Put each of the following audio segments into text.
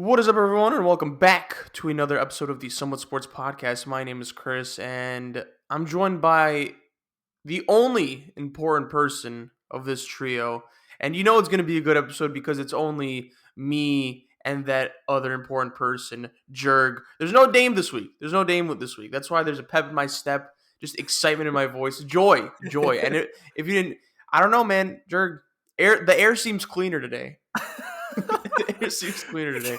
What is up, everyone, and welcome back to another episode of the Somewhat Sports Podcast. My name is Chris, and I'm joined by the only important person of this trio. And you know it's going to be a good episode because it's only me and that other important person, Jurg. There's no Dame this week. There's no Dame this week. That's why there's a pep in my step, just excitement in my voice, joy. And if you didn't, I don't know, man, Jurg, the air seems cleaner today. The air seems cleaner today.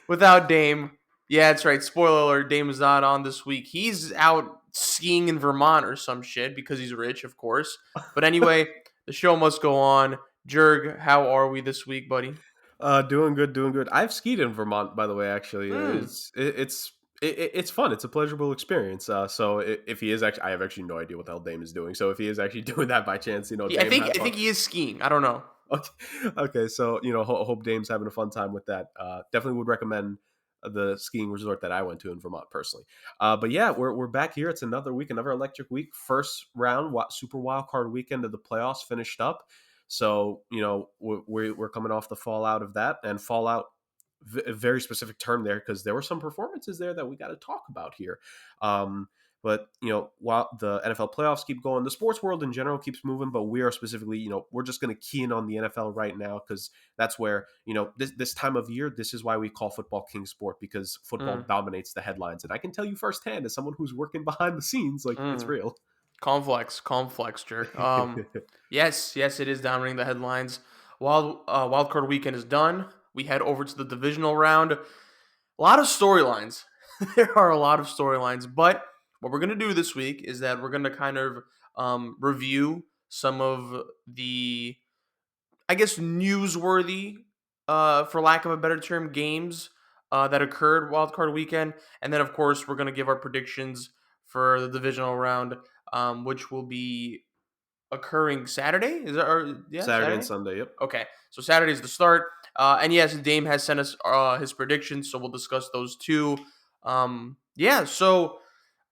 Without Dame, yeah, that's right. Spoiler alert: Dame is not on this week. He's out skiing in Vermont or some shit because he's rich, of course. But anyway, the show must go on. Jurg, how are we this week, buddy? Doing good, doing good. I've skied in Vermont, by the way. Actually, Hmm. it's fun. It's a pleasurable experience. If he is actually, I have actually no idea what the hell Dame is doing. So if he is actually doing that by chance, I Dame think have I fun. think he is skiing. I don't know. Okay, okay. So hope Dame's having a fun time with that. Definitely would recommend the skiing resort that I went to in Vermont personally. But yeah, we're back here. It's another week, another electric week. First round, super wild card weekend of the playoffs finished up. So we're coming off the fallout of that, and fallout, a very specific term there because there were some performances there that we got to talk about here. But while the NFL playoffs keep going, the sports world in general keeps moving. But we are specifically, we're just going to key in on the NFL right now because that's where this time of year. This is why we call football king sport, because football Mm, dominates the headlines, and I can tell you firsthand as someone who's working behind the scenes, like it's mm. real. Calm flex, Jurg. Yes, it is dominating the headlines. Wild card weekend is done. We head over to the divisional round. A lot of storylines. There are a lot of storylines, but what we're going to do this week is that we're going to kind of review some of the, I guess, newsworthy, for lack of a better term, games that occurred wildcard weekend. And then, of course, we're going to give our predictions for the divisional round, which will be occurring Saturday. Is that, or yeah, Saturday and Saturday? Sunday. Yep. Okay, so Saturday is the start. And yes, Dame has sent us his predictions, so we'll discuss those too. Yeah, so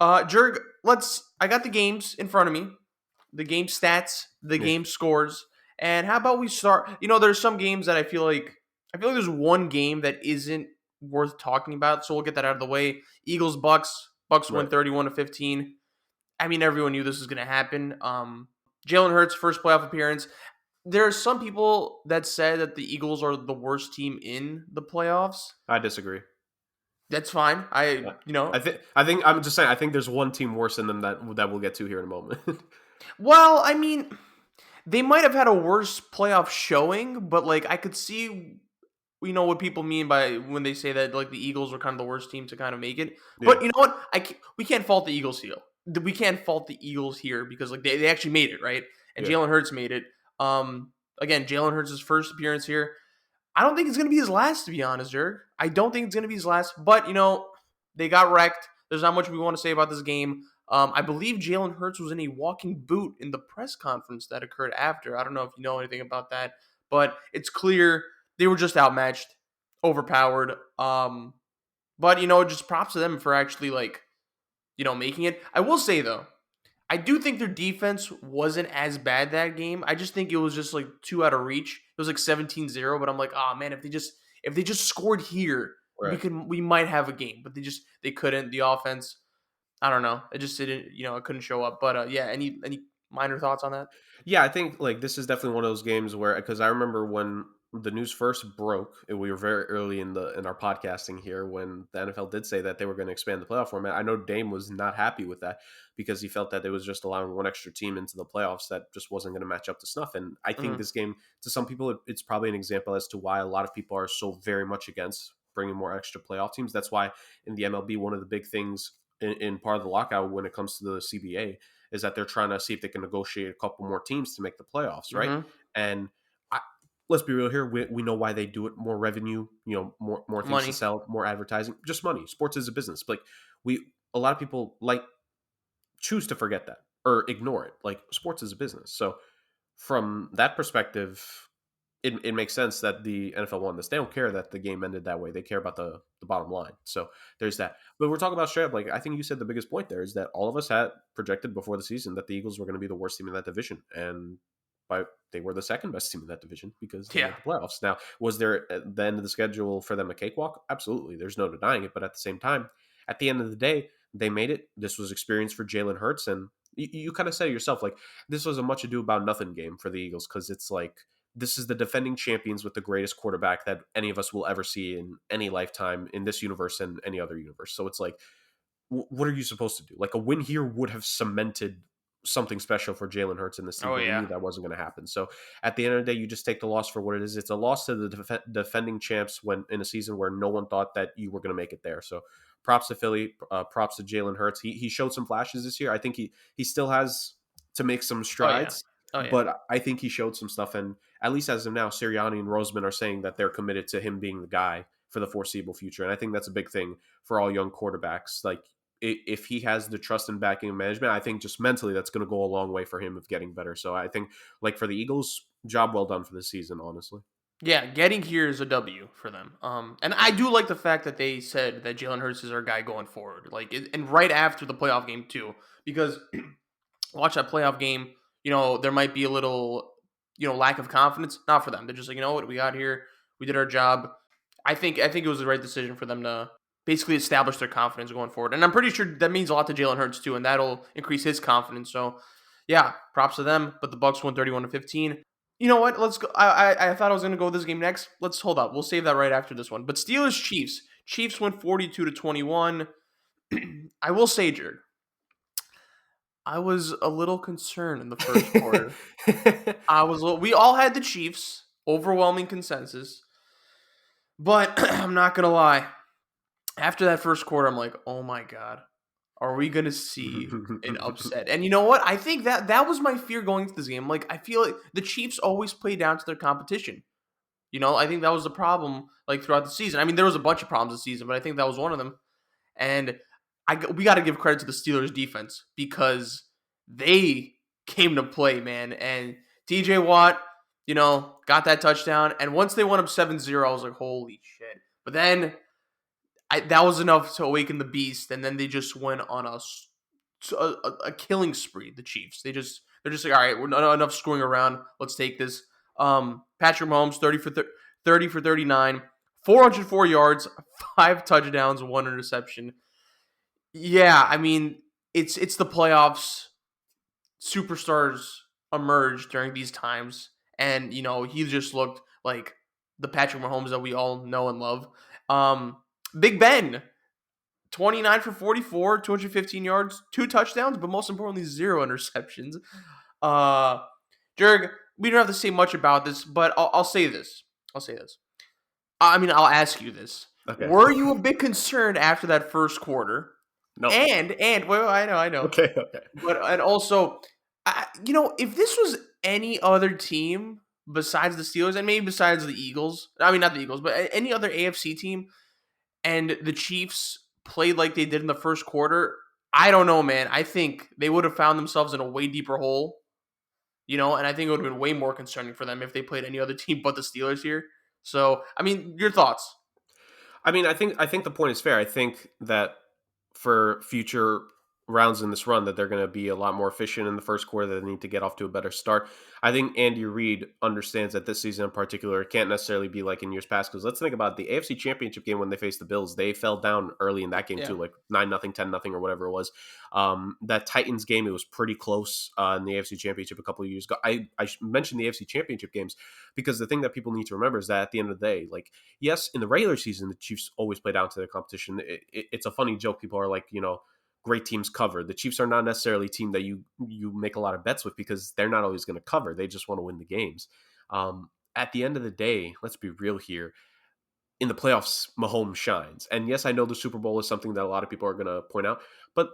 Jurg, I got the games in front of me, the game stats, the Yeah. game scores, and how about we start? There's some games that I feel like there's one game that isn't worth talking about, so we'll get that out of the way. Eagles Bucks. Bucks win Right. 31-15. I mean, everyone knew this was going to happen. Jalen Hurts' first playoff appearance. There are some people that say that the Eagles are the worst team in the playoffs. I disagree. That's fine. Uh, I think I'm just saying. I think there's one team worse than them that we'll get to here in a moment. Well, I mean, they might have had a worse playoff showing, but like I could see, what people mean by when they say that like the Eagles were kind of the worst team to kind of make it. Yeah. But you know what? We can't fault the Eagles here. We can't fault the Eagles here because like they actually made it, right? And Yeah. Jalen Hurts made it. Again, Jalen Hurts' first appearance here. I don't think it's going to be his last, to be honest, Jurg. I don't think it's going to be his last, but, they got wrecked. There's not much we want to say about this game. I believe Jalen Hurts was in a walking boot in the press conference that occurred after. I don't know if you know anything about that, but it's clear they were just outmatched, overpowered. But, just props to them for actually, like, making it. I will say, though, I do think their defense wasn't as bad that game. I just think it was just like too out of reach. It was like 17-0, but I'm like, oh man, if they just scored here, Right. we might have a game. But they couldn't. The offense, I don't know. It just didn't, it couldn't show up. But yeah, any minor thoughts on that? Yeah, I think like this is definitely one of those games where, because I remember when the news first broke, and we were very early in our podcasting here when the NFL did say that they were going to expand the playoff format. I know Dame was not happy with that because he felt that it was just allowing one extra team into the playoffs that just wasn't going to match up to snuff. And I think Mm-hmm. this game, to some people, it's probably an example as to why a lot of people are so very much against bringing more extra playoff teams. That's why in the MLB, one of the big things in part of the lockout when it comes to the CBA is that they're trying to see if they can negotiate a couple more teams to make the playoffs, right? Mm-hmm. And I, let's be real here. We know why they do it. More revenue, more things to Money. sell, more advertising, just money. Sports is a business. Like a lot of people choose to forget that or ignore it. Like sports is a business. So from that perspective, it makes sense that the NFL won this. They don't care that the game ended that way. They care about the bottom line. So there's that. But we're talking about straight up. Like I think you said the biggest point there is that all of us had projected before the season that the Eagles were going to be the worst team in that division, and they were the second best team in that division because they Yeah. made the playoffs. Now, was there at the end of the schedule for them a cakewalk? Absolutely. There's no denying it. But at the same time, at the end of the day, they made it. This was experience for Jalen Hurts. And you kind of said it yourself, like, this was a much ado about nothing game for the Eagles because it's like, this is the defending champions with the greatest quarterback that any of us will ever see in any lifetime in this universe and any other universe. So it's like, what are you supposed to do? Like, a win here would have cemented something special for Jalen Hurts in this team, Oh, but we yeah. knew that wasn't going to happen. So at the end of the day, you just take the loss for what it is. It's a loss to the defending champs when in a season where no one thought that you were going to make it there. So props to Philly, props to Jalen Hurts. He showed some flashes this year. I think he still has to make some Oh, yeah. strides, Oh, yeah. but I think he showed some stuff. And at least as of now, Sirianni and Roseman are saying that they're committed to him being the guy for the foreseeable future. And I think that's a big thing for all young quarterbacks. Like, if he has the trust and backing of management, I think just mentally that's going to go a long way for him of getting better. So I think, like, for the Eagles, job well done for this season, honestly. Yeah, getting here is a W for them. And I do like the fact that they said that Jalen Hurts is our guy going forward. Like, and right after the playoff game too, because watch that playoff game. There might be a little, lack of confidence. Not for them. They're just like, you know what, we got here, we did our job. I think it was the right decision for them to basically establish their confidence going forward. And I'm pretty sure that means a lot to Jalen Hurts too, and that'll increase his confidence. So, yeah, props to them. But the Bucks won 31-15. You know what? Let's go. I thought I was going to go this game next. Let's hold up. We'll save that right after this one. But Steelers Chiefs. Chiefs went 42-21. I will say, Jurg, I was a little concerned in the first quarter. We all had the Chiefs, overwhelming consensus. But I'm not going to lie. After that first quarter, I'm like, oh my God, are we going to see an upset? And you know what? I think that was my fear going into this game. Like, I feel like the Chiefs always play down to their competition. I think that was the problem, like, throughout the season. I mean, there was a bunch of problems this season, but I think that was one of them. And we got to give credit to the Steelers defense because they came to play, man. And TJ Watt, got that touchdown. And once they went up 7-0, I was like, holy shit. But then that was enough to awaken the beast. And then they just went on a killing spree, the Chiefs. They're just like, all right, we're not enough screwing around. Let's take this. Patrick Mahomes, 30 for 39, 404 yards, 5 touchdowns, 1 interception. Yeah, I mean, it's the playoffs. Superstars emerge during these times, and he just looked like the Patrick Mahomes that we all know and love. Big Ben, 29 for 44, 215 yards, 2 touchdowns, but most importantly, 0 interceptions. Jurg, we don't have to say much about this, but I'll say this. I mean, I'll ask you this. Okay. Were you a bit concerned after that first quarter? No. And well, I know. Okay. And also, if this was any other team besides the Steelers and maybe besides the Eagles, I mean, not the Eagles, but any other AFC team, and the Chiefs played like they did in the first quarter, I don't know, man. I think they would have found themselves in a way deeper hole, and I think it would have been way more concerning for them if they played any other team but the Steelers here. So, I mean, your thoughts? I mean, I think the point is fair. I think that for future rounds in this run that they're going to be a lot more efficient in the first quarter. They need to get off to a better start. I think Andy Reid understands that this season in particular, it can't necessarily be like in years past, because let's think about the AFC Championship game when they faced the Bills. They fell down early in that game too, like 9-0, 10-0 or whatever it was. That Titans game, it was pretty close in the AFC Championship a couple of years ago. I mentioned the AFC Championship games because the thing that people need to remember is that at the end of the day, like, yes, in the regular season, the Chiefs always play down to their competition. It's a funny joke. People are like, great teams cover. The Chiefs are not necessarily a team that you make a lot of bets with because they're not always going to cover. They just want to win the games. At the end of the day, let's be real here. In the playoffs, Mahomes shines. And yes, I know the Super Bowl is something that a lot of people are going to point out, but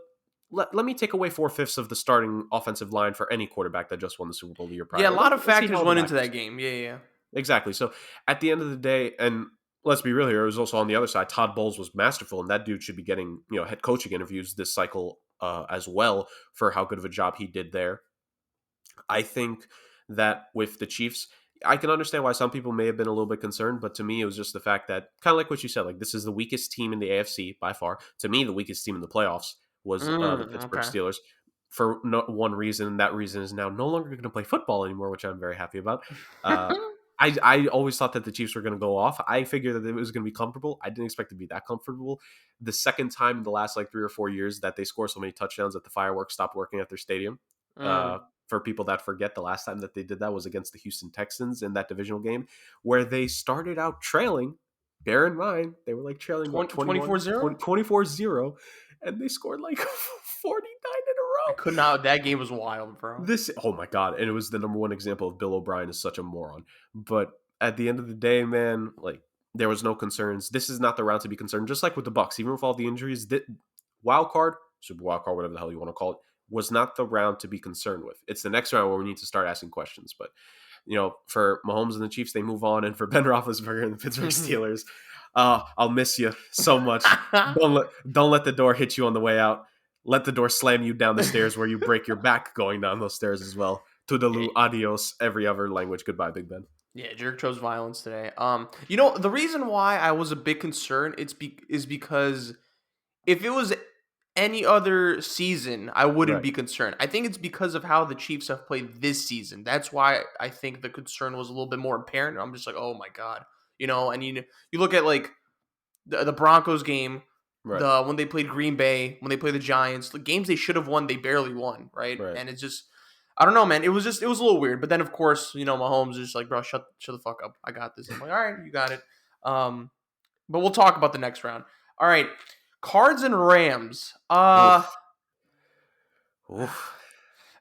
let me take away 4/5 of the starting offensive line for any quarterback that just won the Super Bowl the year prior. Yeah, a lot of factors went into that game. Yeah. Exactly. So at the end of the day, and let's be real here, it was also on the other side, Todd Bowles was masterful, and that dude should be getting head coaching interviews this cycle as well for how good of a job he did there. I think that with the Chiefs, I can understand why some people may have been a little bit concerned, but to me, it was just the fact that, kind of like what you said, like, this is the weakest team in the AFC by far. To me, the weakest team in the playoffs was the Pittsburgh Steelers. for one reason, and that reason is now no longer going to play football anymore, which I'm very happy about. I always thought that the Chiefs were going to go off. I figured that it was going to be comfortable. I didn't expect it to be that comfortable. The second time in the last like 3 or 4 years that they score so many touchdowns that the fireworks stopped working at their stadium. Mm. For people that forget, the last time that they did that was against the Houston Texans in that divisional game where they started out trailing. Bear in mind, they were like trailing, what, 24-0? 24-0, and they scored like 49 in a I row. could not. That game was wild, bro. Oh my God. And it was the number one example of Bill O'Brien is such a moron. But at the end of the day, man, like, there was no concerns. This is not the round to be concerned. Just like with the Bucks, even with all the injuries, wild card, super wild card, whatever the hell you want to call it, was not the round to be concerned with. It's the next round where we need to start asking questions. But, for Mahomes and the Chiefs, they move on. And for Ben Roethlisberger and the Pittsburgh Steelers, I'll miss you so much. Don't let the door hit you on the way out. Let the door slam you down the stairs where you break your back going down those stairs as well. Toodaloo, adios, every other language. Goodbye, Big Ben. Yeah, Jurg chose violence today. The reason why I was a bit concerned is because if it was any other season, I wouldn't Right. be concerned. I think it's because of how the Chiefs have played this season. That's why I think the concern was a little bit more apparent. I'm just like, oh my God, and you look at like the Broncos game. Right. When they played Green Bay, when they played the Giants, the games they should have won, they barely won, right? Right. And it's just, I don't know, man. It was a little weird. But then, of course, Mahomes is just like, bro, shut the fuck up. I got this. I'm like, all right, you got it. But we'll talk about the next round. All right, Cards and Rams. Oof.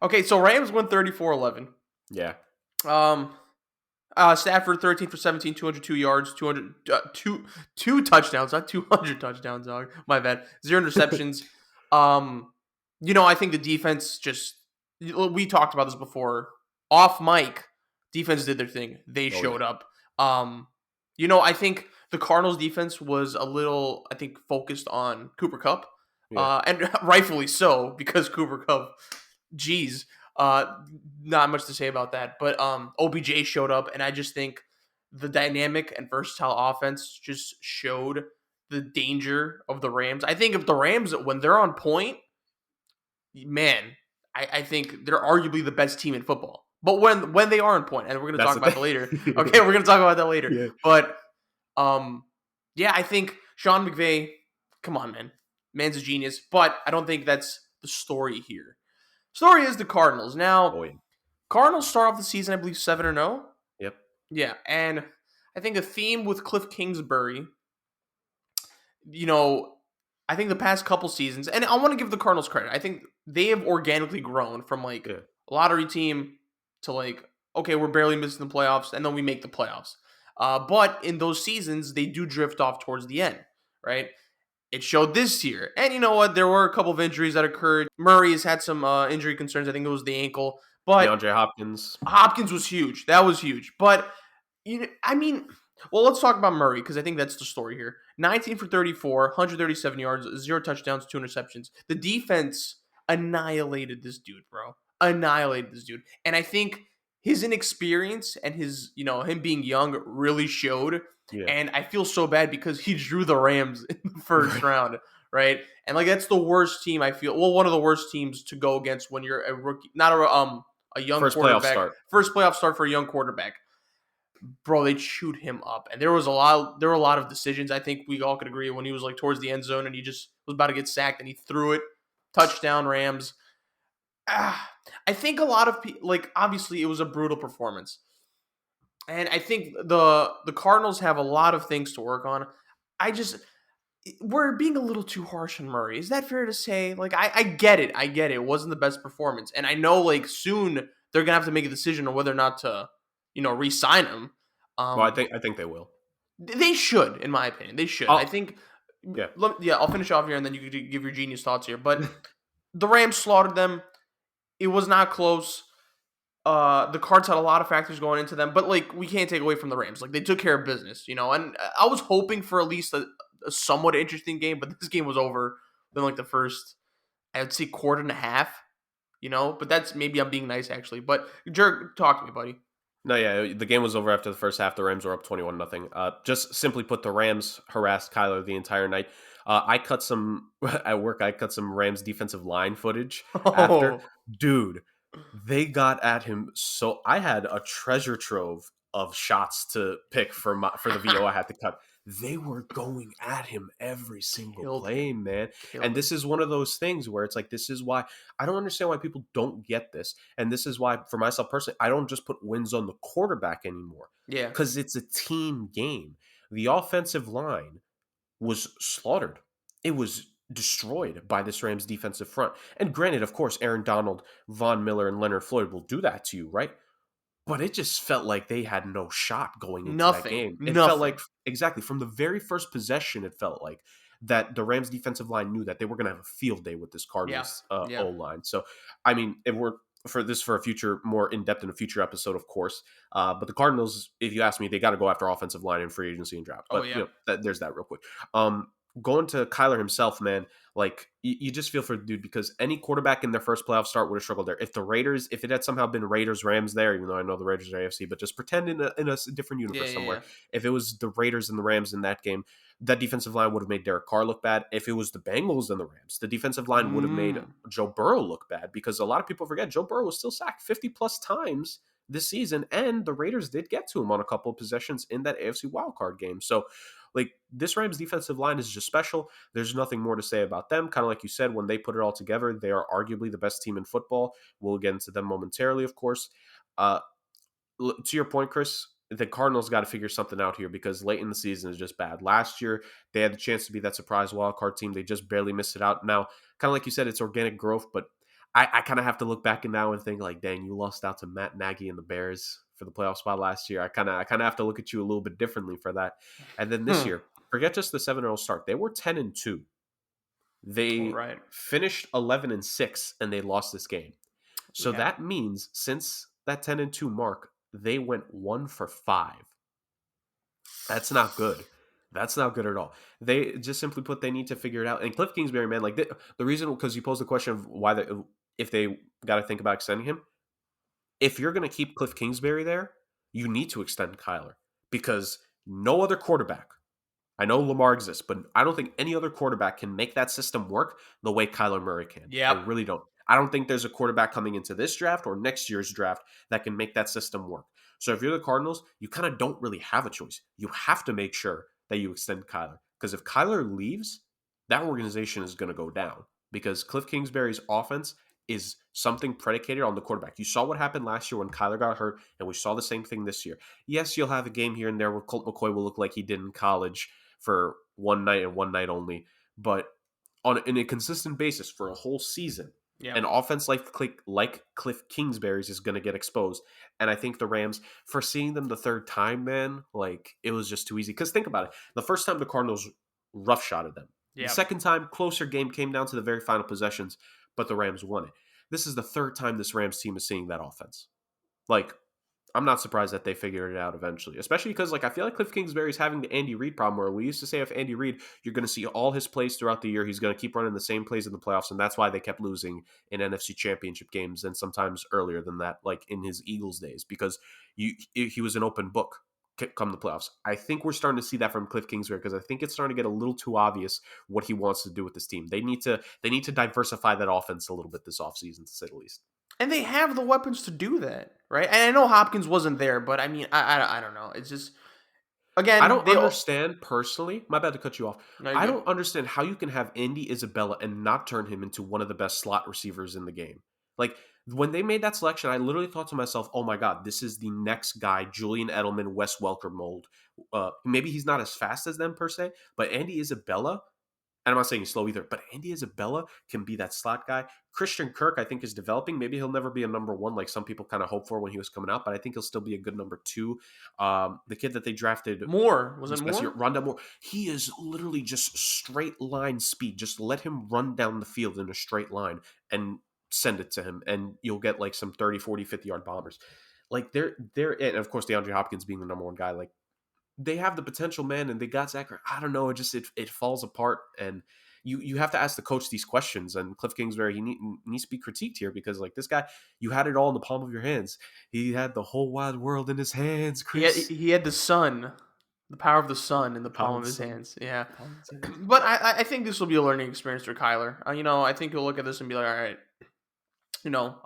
Okay, so Rams won 34-11. Yeah. Stafford 13 for 17, 202 yards, two touchdowns, not 200 touchdowns, dog. My bad. 0 interceptions. I think the defense we talked about this before. Off mic, defense did their thing. They showed up. I think the Cardinals defense was a little, I think, focused on Cooper Kupp. Yeah. And rightfully so, because Cooper Kupp, geez. Not much to say about that, but OBJ showed up, and I just think the dynamic and versatile offense just showed the danger of the Rams. I think if the Rams, when they're on point, man, I think they're arguably the best team in football. But when they are on point, and we're going to talk about that later. Okay, we're going to talk about that later. Yeah. But I think Sean McVay, come on, man, man's a genius. But I don't think that's the story here. Story is the Cardinals. Now, Cardinals start off the season, I believe, 7-0. Yep. Yeah, and I think a theme with Cliff Kingsbury, I think the past couple seasons, and I want to give the Cardinals credit. I think they have organically grown from a lottery team to okay, we're barely missing the playoffs, and then we make the playoffs. But in those seasons, they do drift off towards the end, right? It showed this year. And you know what? There were a couple of injuries that occurred. Murray has had some injury concerns. I think it was the ankle. But DeAndre Hopkins. Hopkins was huge. That was huge. But, let's talk about Murray because I think that's the story here. 19 for 34, 137 yards, 0 touchdowns, 2 interceptions. The defense annihilated this dude, bro. Annihilated this dude. And I think his inexperience and his, him being young really showed. Yeah. And I feel so bad because he drew the Rams in the first round, right? And that's the worst team I feel. Well, one of the worst teams to go against when you're a rookie, not a young First quarterback. Playoff start. First playoff start for a young quarterback. Bro, they chewed him up, and there were a lot of decisions. I think we all could agree when he was towards the end zone and he just was about to get sacked and he threw it, touchdown Rams. I think a lot of people obviously it was a brutal performance. And I think the Cardinals have a lot of things to work on. We're being a little too harsh on Murray. Is that fair to say? I get it. I get it. It wasn't the best performance. And I know soon they're going to have to make a decision on whether or not to, re-sign him. Well, I think they will. They should, in my opinion. They should. I think. Yeah. I'll finish off here and then you can give your genius thoughts here. But the Rams slaughtered them. It was not close. The Cards had a lot of factors going into them, but we can't take away from the Rams. They took care of business, and I was hoping for at least a somewhat interesting game, but this game was over within the first, I would say, quarter and a half, but that's maybe I'm being nice actually. But Jurg, talk to me, buddy. No, yeah, the game was over after the first half. The Rams were up 21-0. Just simply put, the Rams harassed Kyler the entire night. I cut some at work. I cut some Rams defensive line footage after. Oh, Dude, they got at him. So I had a treasure trove of shots to pick for the VO I had to cut. They were going at him every single killed play, him. man. And Killed him. this is one of those things where it's like, this is why I don't understand why people don't get this. And this is why, for myself personally, I don't just put wins on the quarterback anymore Yeah. because it's a team game. The offensive line was slaughtered. It was destroyed by this Rams defensive front. And granted, of course, Aaron Donald, Von Miller, and Leonard Floyd will do that to you, right? But it just felt like they had no shot going into that Nothing. game. It felt Nothing. like, exactly, from the very first possession, it felt like that the Rams defensive line knew that they were going to have a field day with this Yeah. Cardinals Yeah. O line. So, I mean, if we're for a future, more in depth in a future episode, of course. But the Cardinals, if you ask me, they got to go after offensive line and free agency and draft. Oh But yeah. there's that real quick. Going to Kyler himself, man, like you just feel for the dude because any quarterback in their first playoff start would have struggled there. If it had somehow been Raiders Rams there, even though I know the Raiders are AFC, but just pretend in a different Yeah. universe Yeah. somewhere. Yeah. If it was the Raiders and the Rams in that game, that defensive line would have made Derek Carr look bad. If it was the Bengals and the Rams, the defensive line would have made Mm. Joe Burrow look bad because a lot of people forget Joe Burrow was still sacked 50 plus times this season, and the Raiders did get to him on a couple of possessions in that AFC wildcard game. So, like, this Rams defensive line is just special. There's nothing more to say about them. Kind of like you said, when they put it all together, they are arguably the best team in football. We'll get into them momentarily, of course. Uh, to your point, Chris, the Cardinals got to figure something out here because late in the season is just bad. Last year, they had the chance to be that surprise wild card team. They just barely missed it out. Now, kind of like you said, it's organic growth, but I kind of have to look back and now and think like, dang, you lost out to Matt Nagy and the Bears for the playoff spot last year. I kind of have to look at you a little bit differently for that. And then this Hmm. year, forget just the 7-0 start. They were 10-2. All They right. finished 11-6 and they lost this game. So Yeah. that means since that 10-2 mark, they went 1-5. That's not good. That's not good at all. They just simply put, they need to figure it out. And Cliff Kingsbury, man, like the reason, because you posed the question of why if they got to think about extending him. If you're going to keep Cliff Kingsbury there, you need to extend Kyler because no other quarterback. I know Lamar exists, but I don't think any other quarterback can make that system work the way Kyler Murray can. I Yep. really don't. I don't think there's a quarterback coming into this draft or next year's draft that can make that system work. So if you're the Cardinals, you kind of don't really have a choice. You have to make sure that you extend Kyler. Because if Kyler leaves, that organization is going to go down. Because Cliff Kingsbury's offense is something predicated on the quarterback. You saw what happened last year when Kyler got hurt, and we saw the same thing this year. Yes, you'll have a game here and there where Colt McCoy will look like he did in college for one night and one night only, but in a consistent basis for a whole season, Yeah. an offense like Cliff Kingsbury's is going to get exposed. And I think the Rams, for seeing them the third time, man, like it was just too easy. Because think about it, the first time the Cardinals roughshotted them, the Yep. second time closer game came down to the very final possessions, but the Rams won it. This is the third time this Rams team is seeing that offense. Like, I'm not surprised that they figured it out eventually, especially because like I feel like Cliff Kingsbury's having the Andy Reid problem where we used to say if Andy Reid, you're going to see all his plays throughout the year. He's going to keep running the same plays in the playoffs, and that's why they kept losing in NFC Championship games and sometimes earlier than that, like in his Eagles days, because he was an open book come the playoffs. I think we're starting to see that from Cliff Kingsbury because I think it's starting to get a little too obvious what he wants to do with this team. They need to diversify that offense a little bit this offseason, to say the least. And they have the weapons to do that, right? And I know Hopkins wasn't there, but I mean, I don't know. It's just I again don't they all. understand personally. My bad to cut you off. No, you're I good. don't understand how you can have Andy Isabella and not turn him into one of the best slot receivers in the game. Like when they made that selection, I literally thought to myself, "Oh my god, this is the next guy, Julian Edelman, Wes Welker mold." Maybe he's not as fast as them per se, but Andy Isabella, and I'm not saying he's slow either, but Andy Isabella can be that slot guy. Christian Kirk, I think, is developing. Maybe he'll never be a number one like some people kind of hope for when he was coming out, but I think he'll still be a good number two. The kid that they drafted Moore was it this past year, Moore? Rondell Moore, he is literally just straight line speed. Just let him run down the field in a straight line and send it to him, and you'll get like some 30, 40, 50-yard bombers. Like and of course, DeAndre Hopkins being the number one guy, like they have the potential, man, and they got Zach. I don't know. It falls apart, and you have to ask the coach these questions. And Cliff Kingsbury, needs to be critiqued here because like this guy, you had it all in the palm of your hands. He had the whole wide world in his hands, Chris. He had the power of the sun in the The power palm of of the his sun. hands. Yeah, The palm of his hands. but I think this will be a learning experience for Kyler. I think he'll look at this and be like, all right,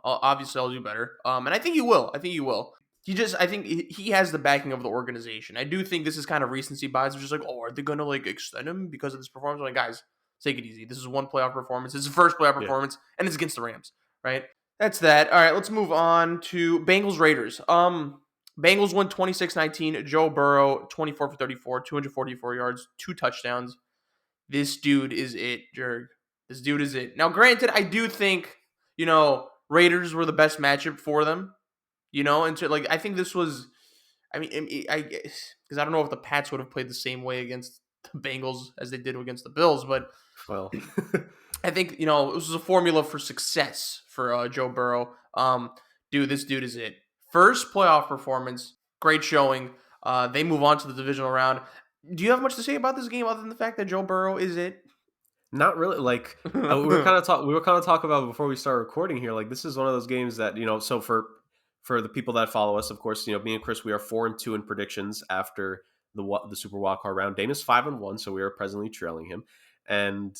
obviously I'll do better. And I think he will. I think he will. I think he has the backing of the organization. I do think this is kind of recency bias. It's just like, oh, are they gonna like extend him because of this performance? I'm like, guys, take it easy. This is one playoff performance. It's his first playoff Yeah. performance, and it's against the Rams, right? That's that. All right, let's move on to Bengals Raiders. Bengals win 26-19. Joe Burrow 24 for 34, 244 yards, 2 touchdowns. This dude is it, Jurg. This dude is it. Now, granted, I do think Raiders were the best matchup for them. And so, like, I think this was, I mean, because I don't know if the Pats would have played the same way against the Bengals as they did against the Bills, but Well, I think, this was a formula for success for Joe Burrow. This dude is it. First playoff performance, great showing. They move on to the divisional round. Do you have much to say about this game other than the fact that Joe Burrow is it? not really. Like we were kind of talking about before we start recording here. Like this is one of those games that So for the people that follow us, of course, me and Chris, we are 4-2 in predictions after the Super Wildcard round. Dame is 5-1, so we are presently trailing him, and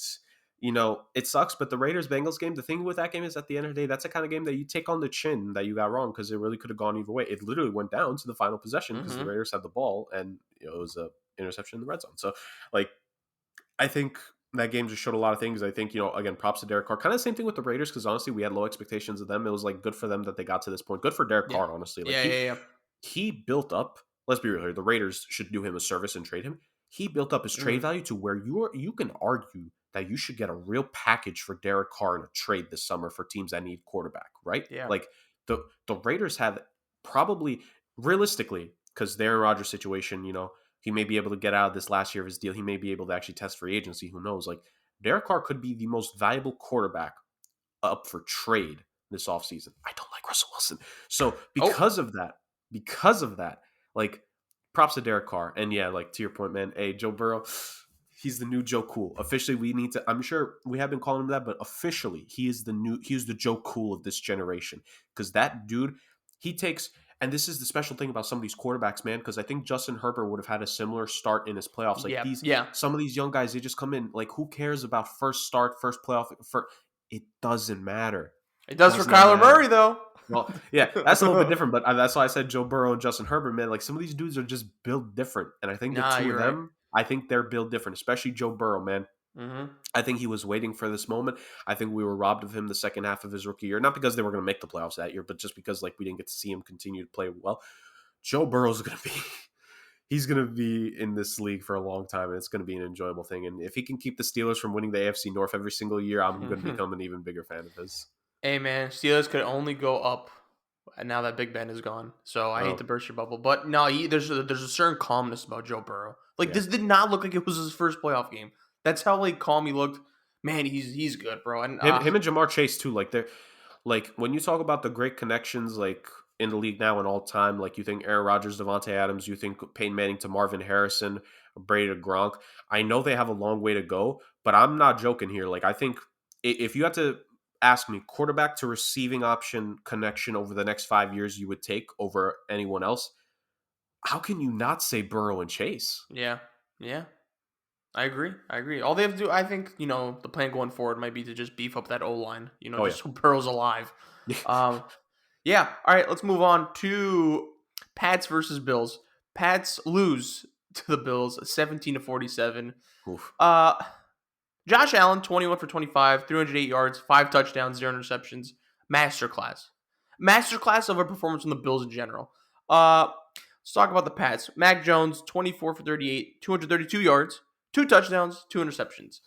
it sucks. But the Raiders Bengals game, the thing with that game is at the end of the day, that's the kind of game that you take on the chin that you got wrong because it really could have gone either way. It literally went down to the final possession because the Raiders had the ball, and it was a interception in the red zone. So like I think that game just showed a lot of things. I think, again, props to Derek Carr. Kind of the same thing with the Raiders because honestly, we had low expectations of them. It was like good for them that they got to this point. Good for Derek Carr, honestly. Like Yeah. he built up. Let's be real here. The Raiders should do him a service and trade him. He built up his trade value to where you can argue that you should get a real package for Derek Carr in a trade this summer for teams that need quarterback, right? Yeah. Like the Raiders have probably realistically because the Aaron Rodgers situation, he may be able to get out of this last year of his deal. He may be able to actually test free agency. Who knows? Like Derek Carr could be the most valuable quarterback up for trade this offseason. I don't like Russell Wilson. So because of that, like props to Derek Carr. And yeah, like to your point, man, hey, Joe Burrow, he's the new Joe Cool. Officially, I'm sure we have been calling him that, but officially he's the Joe Cool of this generation. Because that dude, he takes. And this is the special thing about some of these quarterbacks, man, because I think Justin Herbert would have had a similar start in his playoffs. Like some of these young guys, they just come in. Like, who cares about first start, first playoff? It doesn't matter. It does for Kyler Murray, though. Well, yeah, that's a little bit different, but that's why I said Joe Burrow and Justin Herbert, man. Like some of these dudes are just built different, and I think the two of them, I think they're built different, especially Joe Burrow, man. I think he was waiting for this moment. I think we were robbed of him the second half of his rookie year, not because they were going to make the playoffs that year, but just because like we didn't get to see him continue to play well. Joe Burrow's going to be, he's going to be in this league for a long time, and it's going to be an enjoyable thing. And if he can keep the Steelers from winning the AFC North every single year, I'm going to become an even bigger fan of his. Hey man, Steelers could only go up now that Big Ben is gone. So I hate to burst your bubble, but no, there's a certain calmness about Joe Burrow. Like this did not look like it was his first playoff game. That's how like calm he looked. Man, he's good, bro. And him and Jamar Chase too. Like they're like when you talk about the great connections like in the league now and all time. Like you think Aaron Rodgers, Devontae Adams, you think Peyton Manning to Marvin Harrison, Brady to Gronk. I know they have a long way to go, but I'm not joking here. Like I think if you had to ask me quarterback to receiving option connection over the next 5 years, you would take over anyone else. How can you not say Burrow and Chase? Yeah. I agree. All they have to do, I think, the plan going forward might be to just beef up that O-line, so Burrow's alive. Yeah. All right, let's move on to Pats versus Bills. Pats lose to the Bills 17-47. Oof. Josh Allen, 21 for 25, 308 yards, 5 touchdowns, 0 interceptions. Masterclass of a performance from the Bills in general. Let's talk about the Pats. Mac Jones, 24 for 38, 232 yards, 2 touchdowns, 2 interceptions.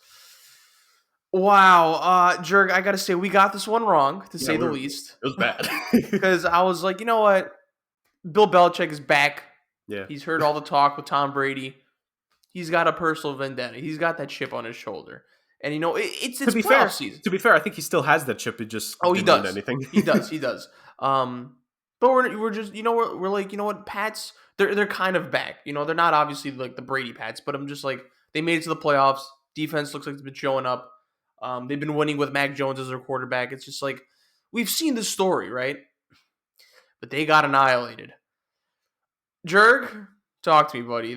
Wow. Jurg, I got to say, we got this one wrong, to say the least. It was bad. Because I was like, you know what? Bill Belichick is back. Yeah. He's heard all the talk with Tom Brady. He's got a personal vendetta. He's got that chip on his shoulder. And, it's playoff season. To be fair, I think he still has that chip. It just didn't mean anything. He does. But But we're just, we're like, Pats, they're kind of back. They're not obviously like the Brady Pats, but I'm just like, they made it to the playoffs. Defense looks like it's been showing up. They've been winning with Mac Jones as their quarterback. It's just like, we've seen this story, right? But they got annihilated. Jurg, talk to me, buddy.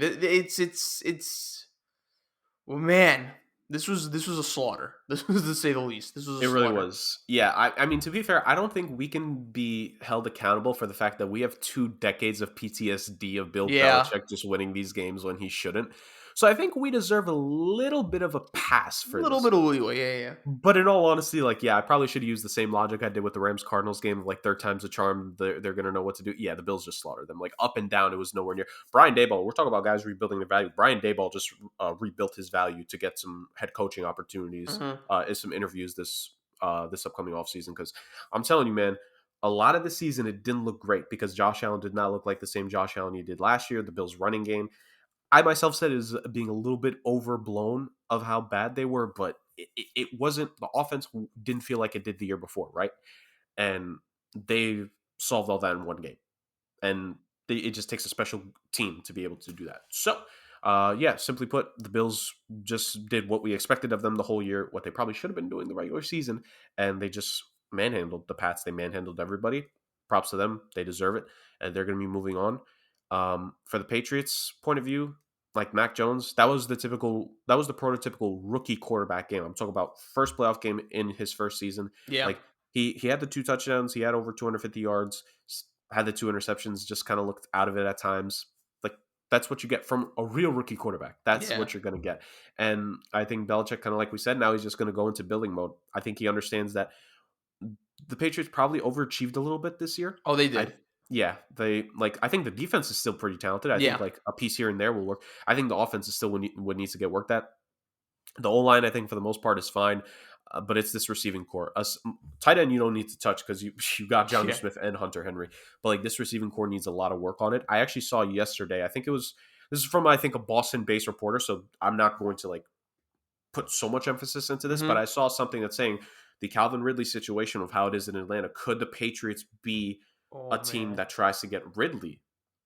Well, man, this was a slaughter. This was, to say the least. This was a It really slaughter. was. Yeah, I mean, to be fair, I don't think we can be held accountable for the fact that we have 2 decades of PTSD of Bill Yeah, Belichick just winning these games when he shouldn't. So I think we deserve a little bit of a pass a for little this. bit of leeway. Yeah. But in all honesty, like, yeah, I probably should use the same logic I did with the Rams-Cardinals game. Like, third time's a charm. They're going to know what to do. Yeah, the Bills just slaughtered them. Like, up and down, it was nowhere near. Brian Daboll, we're talking about guys rebuilding their value. Brian Daboll just rebuilt his value to get some head coaching opportunities in some interviews this upcoming offseason. Because I'm telling you, man, a lot of the season, it didn't look great because Josh Allen did not look like the same Josh Allen he did last year. The Bills' running game, I myself said, is being a little bit overblown of how bad they were, but it wasn't. The offense didn't feel like it did the year before, right? And they solved all that in one game, and it just takes a special team to be able to do that. So, yeah, simply put, the Bills just did what we expected of them the whole year, what they probably should have been doing the regular season, and they just manhandled the Pats. They manhandled everybody. Props to them. They deserve it, and they're going to be moving on. For the Patriots' point of view, like Mac Jones, that was the prototypical rookie quarterback game. I'm talking about first playoff game in his first season. Yeah. Like he had the 2 touchdowns, he had over 250 yards, had the 2 interceptions, just kind of looked out of it at times. Like that's what you get from a real rookie quarterback. That's Yeah. what you're going to get. And I think Belichick, kind of like we said, now he's just going to go into building mode. I think he understands that the Patriots probably overachieved a little bit this year. Oh, they I did. Yeah, I think the defense is still pretty talented. I think Yeah. like a piece here and there will work. I think the offense is still what needs to get worked at. The O line, I think for the most part, is fine, but it's this receiving core. Tight end, you don't need to touch because you got Johnu Yeah. Smith and Hunter Henry. But like this receiving core needs a lot of work on it. I actually saw yesterday. This is from a Boston-based reporter, so I'm not going to like put so much emphasis into this, but Mm-hmm. I saw something that's saying the Calvin Ridley situation of how it is in Atlanta. Could the Patriots be a Oh team man. that tries to get Ridley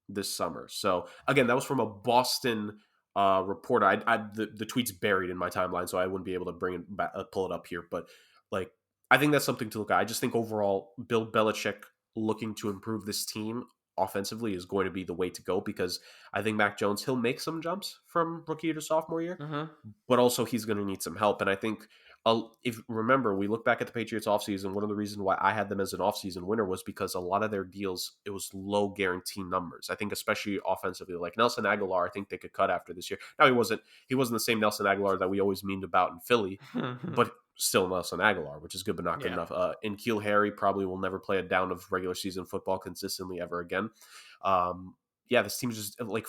this summer? So again, that was from a Boston reporter. The tweet's buried in my timeline, so I wouldn't be able to bring it back, pull it up here. But like, I think that's something to look at. I just think overall, Bill Belichick looking to improve this team offensively is going to be the way to go because I think Mac Jones, he'll make some jumps from rookie to sophomore year, Mm-hmm. but also he's going to need some help. And I think, if remember, we look back at the Patriots offseason, one of the reasons why I had them as an offseason winner was because a lot of their deals, it was low guarantee numbers. I think especially offensively, like Nelson Aguilar, I think they could cut after this year. Now he wasn't the same Nelson Aguilar that we always memed about in Philly, but still Nelson Aguilar, which is good but not good Yeah. enough. And Keel Harry probably will never play a down of regular season football consistently ever again. Yeah, this team is just like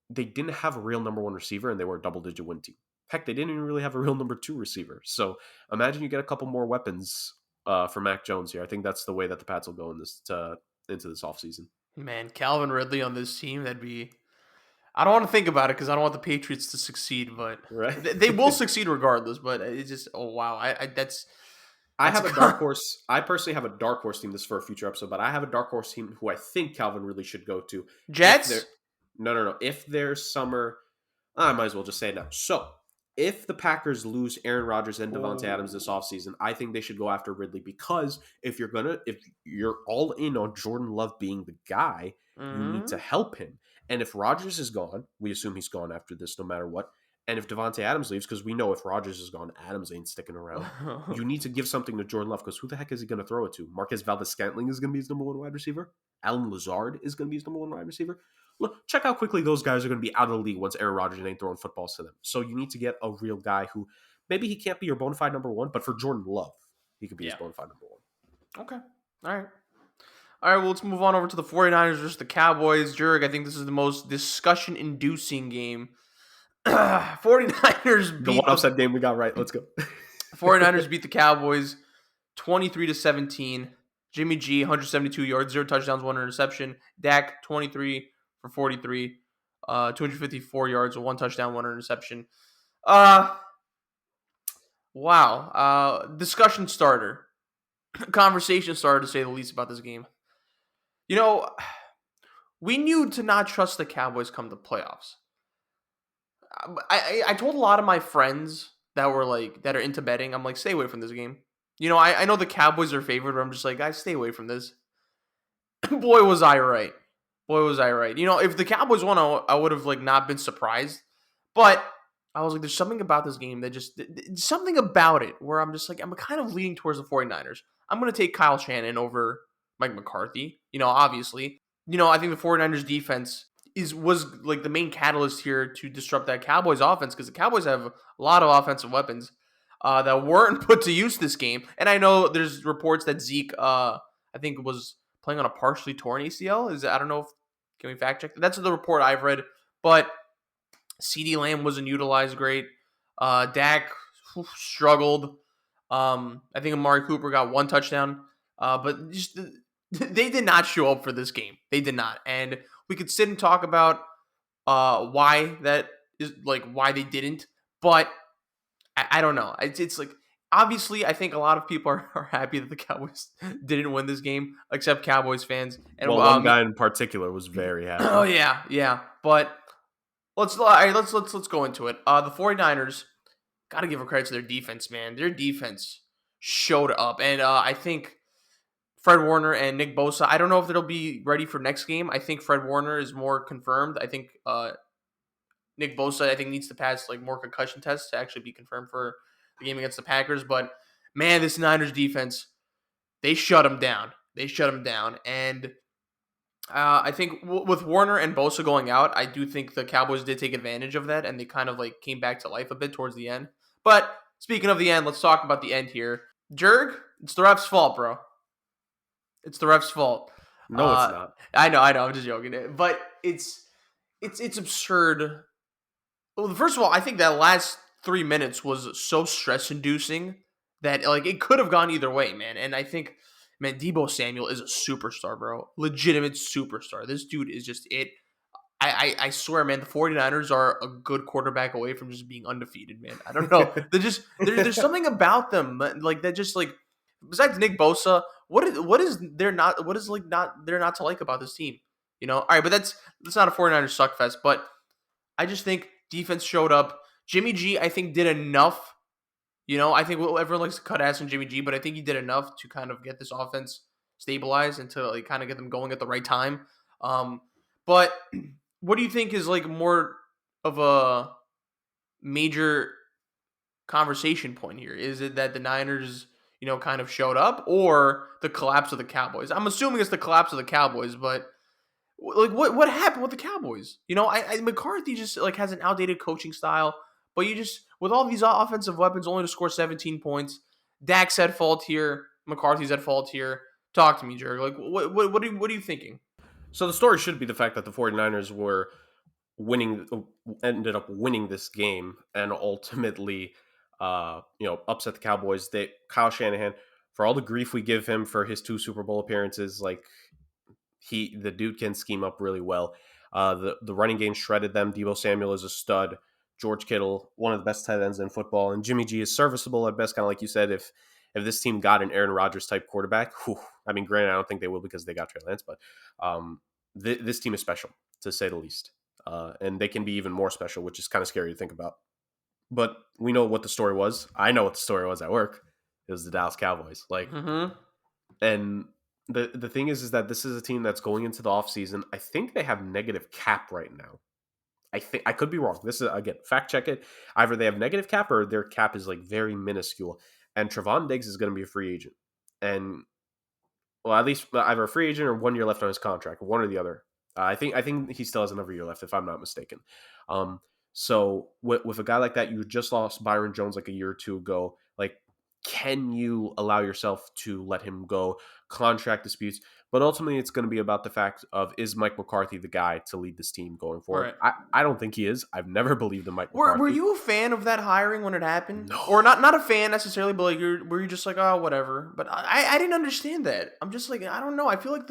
they didn't have a real number 1 receiver and they were a double-digit win team. Heck, they didn't even really have a real number 2 receiver. So imagine you get a couple more weapons for Mac Jones here. I think that's the way that the Pats will go into this offseason. Man, Calvin Ridley on this team, that'd be. I don't want to think about it because I don't want the Patriots to succeed, but Right? they will succeed regardless. But it's just, oh wow, I that's have a dark a horse. I personally have a dark horse team. This is for a future episode, but I have a dark horse team who I think Calvin really should go to if they're Jets. no. If their summer, I might as well just say it now. So, if the Packers lose Aaron Rodgers and Devontae Adams this Oh. offseason, I think they should go after Ridley because if you're all in on Jordan Love being the guy, you need to Mm-hmm. help him. And if Rodgers is gone, we assume he's gone after this no matter what. And if Devontae Adams leaves, because we know if Rodgers is gone, Adams ain't sticking around. You need to give something to Jordan Love because who the heck is he going to throw it to? Marquez Valdez-Scantling is going to be his number 1 wide receiver. Alan Lazard is going to be his number 1 wide receiver. Look, check how quickly those guys are going to be out of the league once Aaron Rodgers ain't throwing footballs to them. So you need to get a real guy who maybe he can't be your bona fide number 1, but for Jordan Love, he could be his Yeah. bona fide number 1. Okay. All right. All right, well, let's move on over to the 49ers versus the Cowboys. Jurg, I think this is the most discussion-inducing game. 49ers The beat one the upset game we got right. Let's go. 49ers beat the Cowboys 23-17. Jimmy G, 172 yards, 0 touchdowns, 1 interception. Dak, 23 for 43, 254 yards, 1 touchdown, 1 interception. Wow. Discussion starter. Conversation starter, to say the least, about this game. You know, we knew to not trust the Cowboys come the playoffs. I told a lot of my friends that were like that are into betting. I'm like, stay away from this game. I know the Cowboys are favored, but I'm just like, guys, stay away from this. Boy, was I right. Boy, was I right. If the Cowboys won, I would have like not been surprised. But I was like, there's something about this game that just something about it where I'm just like, I'm kind of leaning towards the 49ers. I'm going to take Kyle Shannon over Mike McCarthy. Obviously. I think the 49ers defense was like the main catalyst here to disrupt that Cowboys offense because the Cowboys have a lot of offensive weapons that weren't put to use this game. And I know there's reports that Zeke, I think, was playing on a partially torn ACL. I don't know if can we fact check? That's the report I've read. But CeeDee Lamb wasn't utilized great. Dak struggled. I think Amari Cooper got one touchdown. But just they did not show up for this game. They did not. And we could sit and talk about why that is, like why they didn't. But I don't know. It's like obviously I think a lot of people are happy that the Cowboys didn't win this game, except Cowboys fans. And Well, one guy in particular was very happy. oh yeah. But let's go into it. The 49ers got to give a credit to their defense, man. Their defense showed up, and I think Fred Warner and Nick Bosa. I don't know if they'll be ready for next game. I think Fred Warner is more confirmed. I think Nick Bosa, I think, needs to pass like more concussion tests to actually be confirmed for the game against the Packers. But man, this Niners defense, they shut them down. And I think with Warner and Bosa going out, I do think the Cowboys did take advantage of that, and they kind of like came back to life a bit towards the end. But speaking of the end, let's talk about the end here. Jurg, it's the ref's fault, bro. It's the ref's fault. No, it's not. I know. I'm just joking, but it's absurd. Well, first of all, I think that last 3 minutes was so stress-inducing that like it could have gone either way, man. And I think, man, Deebo Samuel is a superstar, bro. Legitimate superstar. This dude is just it. I swear, man, the 49ers are a good quarterback away from just being undefeated, man. I don't know. There's something about them like that just like besides Nick Bosa, what is there not to like about this team? All right, but that's not a 49ers suckfest, but I just think defense showed up. Jimmy G, I think, did enough. I think everyone likes to cut ass on Jimmy G, but I think he did enough to kind of get this offense stabilized and to like kind of get them going at the right time. But what do you think is like more of a major conversation point here? Is it that the Niners, kind of showed up, or the collapse of the Cowboys? I'm assuming it's the collapse of the Cowboys, but like what happened with the Cowboys? McCarthy just like has an outdated coaching style, but you just with all these offensive weapons only to score 17 points. Dak's at fault here. McCarthy's at fault here. Talk to me, Jurg. Like what are you thinking? So the story should be the fact that the 49ers ended up winning this game and ultimately upset the Cowboys. Kyle Shanahan, for all the grief we give him for his 2 Super Bowl appearances, like the dude can scheme up really well. The running game shredded them. Deebo Samuel is a stud. George Kittle, one of the best tight ends in football, and Jimmy G is serviceable at best. Kind of like you said, if this team got an Aaron Rodgers type quarterback, I mean, granted, I don't think they will because they got Trey Lance, but this team is special to say the least, and they can be even more special, which is kind of scary to think about. But we know what the story was. I know what the story was at work. It was the Dallas Cowboys. And the thing is that this is a team that's going into the offseason. I think they have negative cap right now. I could be wrong. This is, again, fact check it. Either they have negative cap or their cap is like very minuscule. And Trevon Diggs is going to be a free agent. And, well, at least either a free agent or 1 year left on his contract, one or the other. I think he still has another year left, if I'm not mistaken. So with a guy like that, you just lost Byron Jones like a year or two ago. Like, can you allow yourself to let him go? Contract disputes. But ultimately, it's going to be about the fact of, is Mike McCarthy the guy to lead this team going forward? Right. I don't think he is. I've never believed in Mike McCarthy. Were you a fan of that hiring when it happened? No. Or not a fan necessarily, but like were you just like, oh, whatever? But I didn't understand that. I'm just like, I don't know. I feel like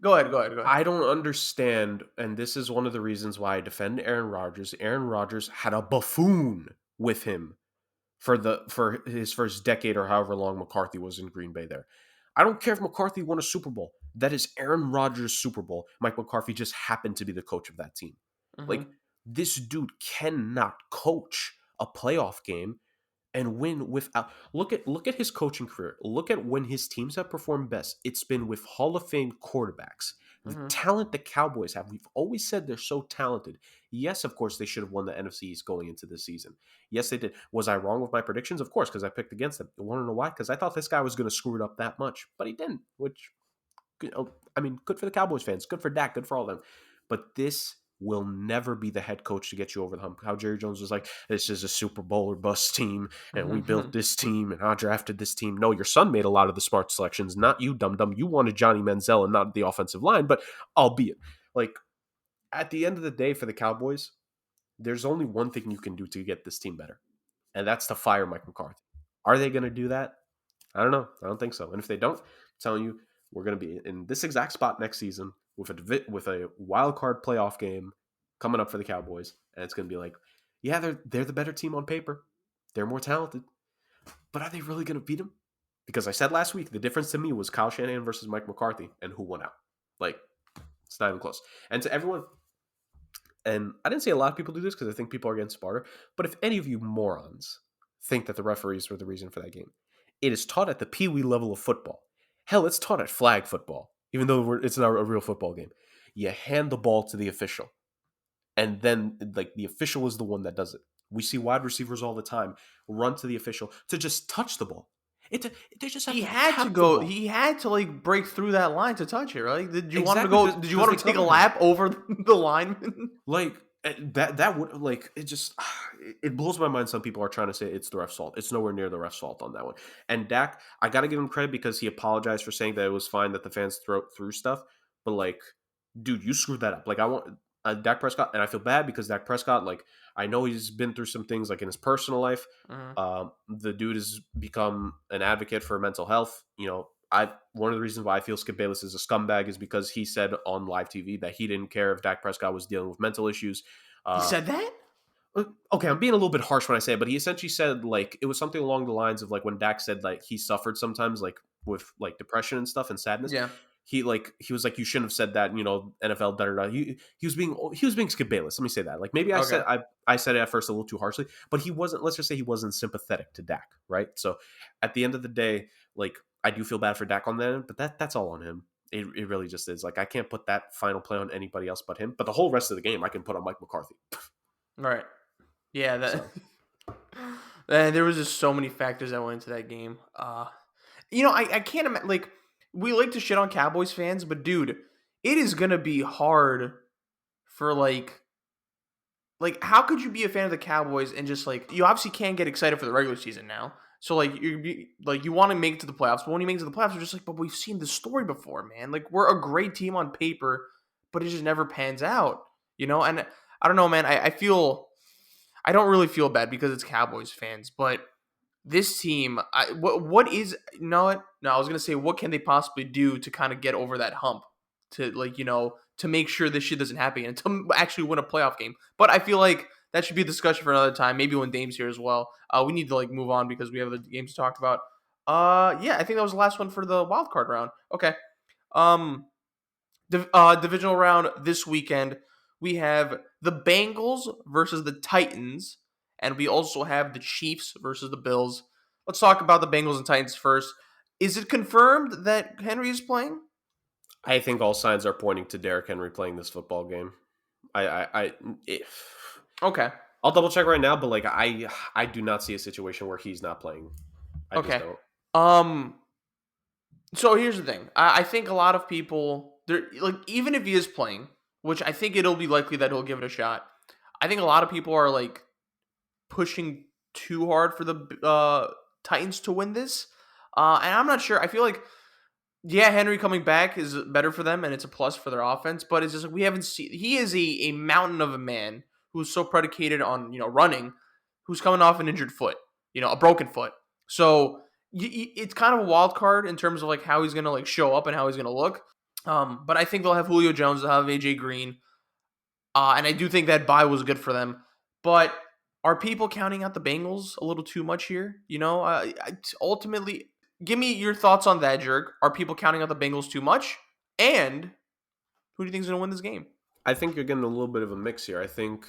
Go ahead. I don't understand, and this is one of the reasons why I defend Aaron Rodgers. Aaron Rodgers had a buffoon with him for his first decade or however long McCarthy was in Green Bay there. I don't care if McCarthy won a Super Bowl. That is Aaron Rodgers' Super Bowl. Mike McCarthy just happened to be the coach of that team. Mm-hmm. Like, this dude cannot coach a playoff game and win without look at his coaching career. Look at when his teams have performed best. It's been with Hall of Fame quarterbacks. The Mm-hmm. talent the Cowboys have, we've always said they're so talented. Yes, of course, they should have won the NFC East going into this season. Yes, they did. Was I wrong with my predictions? Of course, because I picked against them. You want to know why? Because I thought this guy was going to screw it up that much, but he didn't, which, I mean, good for the Cowboys fans, good for Dak, good for all of them. But this will never be the head coach to get you over the hump. How Jerry Jones was like, this is a Super Bowl or bust team, and we Mm-hmm. built this team, and I drafted this team. No, your son made a lot of the smart selections, not you, dum-dum. You wanted Johnny Manziel and not the offensive line, but albeit, like, at the end of the day for the Cowboys, there's only one thing you can do to get this team better, and that's to fire Mike McCarthy. Are they going to do that? I don't know. I don't think so. And if they don't, I'm telling you, we're going to be in this exact spot next season with a wild card playoff game coming up for the Cowboys, and it's going to be like, yeah, they're the better team on paper. They're more talented, but are they really going to beat them? Because I said last week, the difference to me was Kyle Shanahan versus Mike McCarthy, and who won out. Like, it's not even close. And to everyone, and I didn't say a lot of people do this because I think people are getting smarter, but if any of you morons think that the referees were the reason for that game, it is taught at the pee-wee level of football. Hell, it's taught at flag football, even though it's not a real football game. You hand the ball to the official, and then like the official is the one that does it. We see wide receivers all the time run to the official to just touch the ball. They just have He to had to tap the go. ball. He had to like break through that line to touch it, right? Did you want him to Exactly, go? Did you because want they him to take a covered him. lap over the lineman? Like that would like it just it blows my mind. Some people are trying to say it's the ref's fault. It's nowhere near the ref's fault on that one. And Dak, I got to give him credit because he apologized for saying that it was fine that the fans threw stuff. But like, dude, you screwed that up. Like I want Dak Prescott, and I feel bad because Dak Prescott, like I know he's been through some things like in his personal life. Mm-hmm. The dude has become an advocate for mental health. You know, one of the reasons why I feel Skip Bayless is a scumbag is because he said on live TV that he didn't care if Dak Prescott was dealing with mental issues. He Uh, said that. okay, I'm being a little bit harsh when I say it, but he essentially said like it was something along the lines of like when Dak said like he suffered sometimes like with like depression and stuff and sadness. Yeah. He was like you shouldn't have said that, you know, NFL da da da. He was being Skip Bayless. Let me say that. Like maybe Okay. I said it at first a little too harshly, but he wasn't. Let's just say he wasn't sympathetic to Dak, right? So at the end of the day, like I do feel bad for Dak on that end, but that's all on him. It really just is. Like I can't put that final play on anybody else but him. But the whole rest of the game I can put on Mike McCarthy. Right. Yeah. That. So And there was just so many factors that went into that game. I can't imagine. Like we like to shit on Cowboys fans, but dude, it is gonna be hard for like how could you be a fan of the Cowboys and just like you obviously can't get excited for the regular season now. So like you want to make it to the playoffs, but when you make it to the playoffs, you're just like, but we've seen the story before, man. Like we're a great team on paper, but it just never pans out, And I don't know, man. I don't really feel bad because it's Cowboys fans, but this team, what is no, I was gonna say what can they possibly do to kind of get over that hump to to make sure this shit doesn't happen and to actually win a playoff game. But I feel like that should be a discussion for another time. Maybe when Dame's here as well. We need to like move on because we have the games to talk about. Yeah, I think that was the last one for the wild card round. Okay. Um, Divisional round this weekend. We have the Bengals versus the Titans, and we also have the Chiefs versus the Bills. Let's talk about the Bengals and Titans first. Is it confirmed that Henry is playing? I think all signs are pointing to Derrick Henry playing this football game. Okay. I'll double check right now, but like I do not see a situation where he's not playing. I just Okay. don't. So here's the thing. I think a lot of people, like even if he is playing, which I think it'll be likely that he'll give it a shot. I think a lot of people are like pushing too hard for the Titans to win this, and I'm not sure. I feel like yeah, Henry coming back is better for them, and it's a plus for their offense. But it's just like we haven't seen. He is a mountain of a man who's so predicated on running, who's coming off an injured foot, a broken foot. So it's kind of a wild card in terms of like how he's gonna like show up and how he's gonna look. But I think they'll have Julio Jones, they'll have AJ Green, and I do think that bye was good for them. But are people counting out the Bengals a little too much here? Ultimately, give me your thoughts on that, Jurg. Are people counting out the Bengals too much? And who do you think is going to win this game? I think you're getting a little bit of a mix here. I think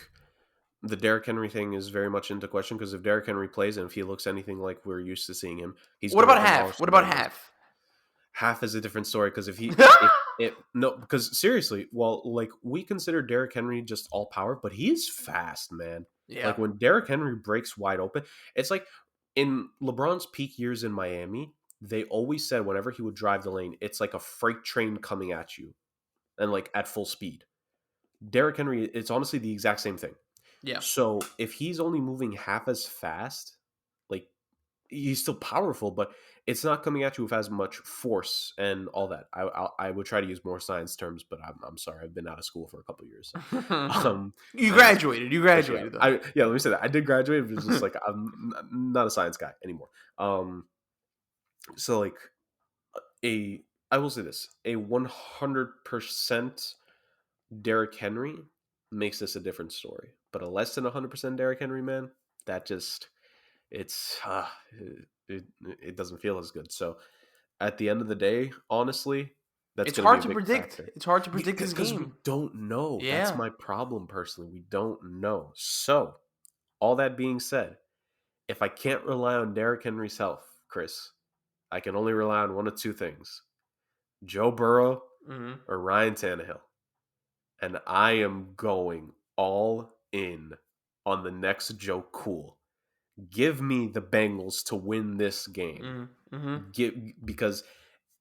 the Derrick Henry thing is very much into question because if Derrick Henry plays and if he looks anything like we're used to seeing him, he's What going about to demolish half? What the about Bengals. half? Half is a different story because because seriously, well, like we consider Derrick Henry just all power, but he's fast, man. Yeah. Like when Derrick Henry breaks wide open, it's like in LeBron's peak years in Miami, they always said whenever he would drive the lane, it's like a freight train coming at you and like at full speed. Derrick Henry, it's honestly the exact same thing. Yeah. So if he's only moving half as fast, like he's still powerful, but it's not coming at you with as much force and all that. I would try to use more science terms, but I'm sorry, I've been out of school for a couple of years. You graduated. You graduated, though. Let me say that I did graduate, but it's just like I'm not a science guy anymore. So like I will say this: a 100% Derrick Henry makes this a different story, but a less than 100% Derrick Henry, man, that just it's it doesn't feel as good. So at the end of the day, honestly, that's It's going hard to to be a big predict. factor. It's hard to predict this Because game. we don't know. Yeah. That's my problem personally. We don't know. So all that being said, if I can't rely on Derrick Henry's health, Chris, I can only rely on one of two things: Joe Burrow or Ryan Tannehill. And I am going all in on the next Joe Cool. Give me the Bengals to win this game. Because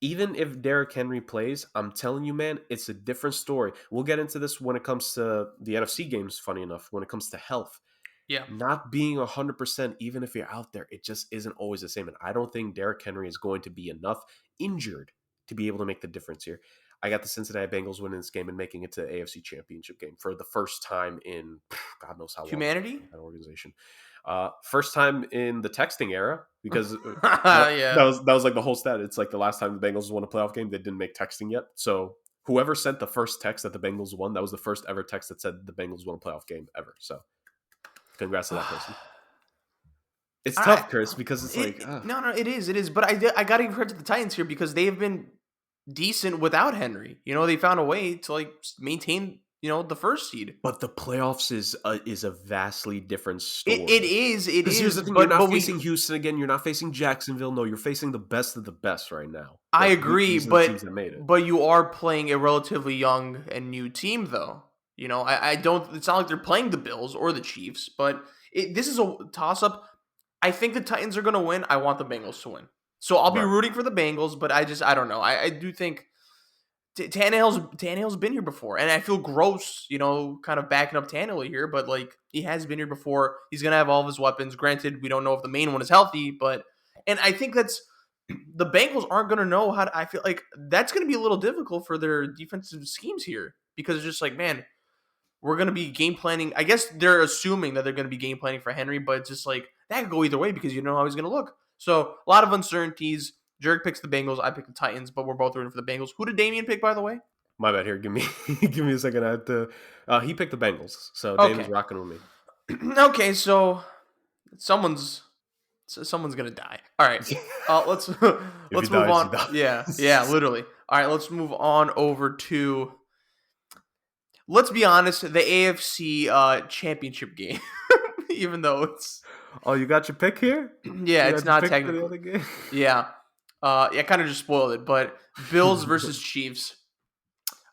even if Derrick Henry plays, I'm telling you, man, it's a different story. We'll get into this when it comes to the NFC games, funny enough, when it comes to health. Yeah. Not being 100%, even if you're out there, it just isn't always the same. And I don't think Derrick Henry is going to be enough injured to be able to make the difference here. I got the Cincinnati Bengals winning this game and making it to the AFC Championship game for the first time in God knows how long. Humanity? That organization. First time in the texting era because Yeah. that was like the whole stat. It's like the last time the Bengals won a playoff game, they didn't make texting yet. So whoever sent the first text that the Bengals won, that was the first ever text that said the Bengals won a playoff game ever. So congrats to that person. It's tough, Chris, because it's no, it is. But I got to give credit to the Titans here because they have been decent without Henry. You know, they found a way to like maintain, you know, the first seed. But the playoffs is a vastly different story. It is. Here's the thing: you're not facing Houston again. You're not facing Jacksonville. No, you're facing the best of the best right now. I agree, but you are playing a relatively young and new team, though. You know, I don't. It's not like they're playing the Bills or the Chiefs, but this is a toss-up. I think the Titans are going to win. I want the Bengals to win. So I'll be rooting for the Bengals, but I don't know. I do think Tannehill's been here before, and I feel gross, you know, kind of backing up Tannehill here, but like he has been here before. He's going to have all of his weapons. Granted, we don't know if the main one is healthy, and I think that's the Bengals aren't going to know how to. I feel like that's going to be a little difficult for their defensive schemes here because it's just like, man, we're going to be game planning. I guess they're assuming that they're going to be game planning for Henry, but it's just like that could go either way because you don't know how he's going to look. So a lot of uncertainties. Jurg picks the Bengals. I pick the Titans, but we're both rooting for the Bengals. Who did Damian pick, by the way? My bad. Here, give me a second. I have to. He picked the Bengals, so Damian's rocking with me. Okay, so someone's gonna die. All right, let's move on. Yeah, literally. All right, let's move on over to. Let's be honest, the AFC Championship game, even though it's. Oh, you got your pick here? Yeah, it's not technically. Yeah. I kind of just spoiled it, but Bills versus Chiefs.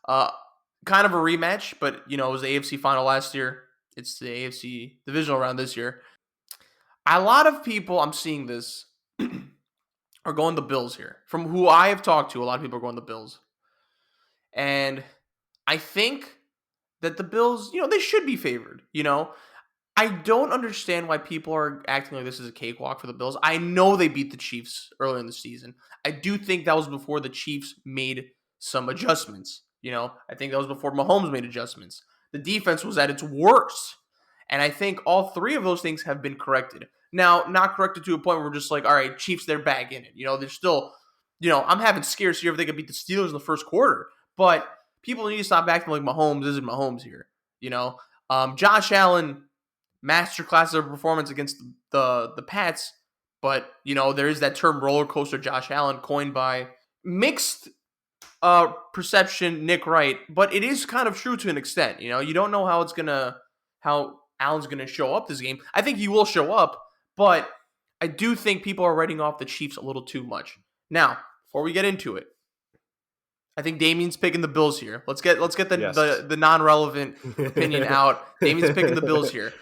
Kind of a rematch, but you know, it was the AFC final last year. It's the AFC Divisional round this year. A lot of people, I'm seeing this, are going the Bills here. From who I have talked to, a lot of people are going the Bills. And I think that the Bills, you know, they should be favored, you know. I don't understand why people are acting like this is a cakewalk for the Bills. I know they beat the Chiefs earlier in the season. I do think that was before the Chiefs made some adjustments. You know, I think that was before Mahomes made adjustments. The defense was at its worst. And I think all three of those things have been corrected. Now, not corrected to a point where we're just like, all right, Chiefs, they're back in it. You know, they're still, you know, I'm having scares here if they could beat the Steelers in the first quarter. But people need to stop acting like Mahomes isn't Mahomes here. You know, Josh Allen, masterclass of performance against the Pats, but you know there is that term roller coaster Josh Allen coined by mixed perception, Nick Wright, but it is kind of true to an extent. You don't know how Allen's gonna show up this game. I think he will show up, but I do think people are writing off the Chiefs a little too much. Now, before we get into it, I think Damien's picking the Bills here. Let's get Yes. the non-relevant opinion out. Damien's picking the Bills here.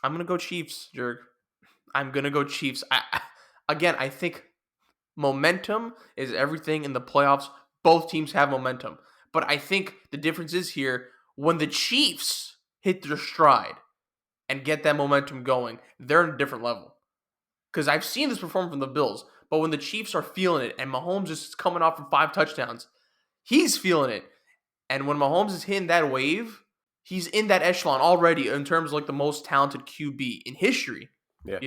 I'm gonna go Chiefs, Jurg. I'm gonna go Chiefs. I think momentum is everything in the playoffs. Both teams have momentum. But I think the difference is here when the Chiefs hit their stride and get that momentum going, they're in a different level. Because I've seen this perform from the Bills, but when the Chiefs are feeling it and Mahomes is coming off from 5 touchdowns, he's feeling it. And when Mahomes is hitting that wave, he's in that echelon already in terms of like the most talented QB in history. Yeah.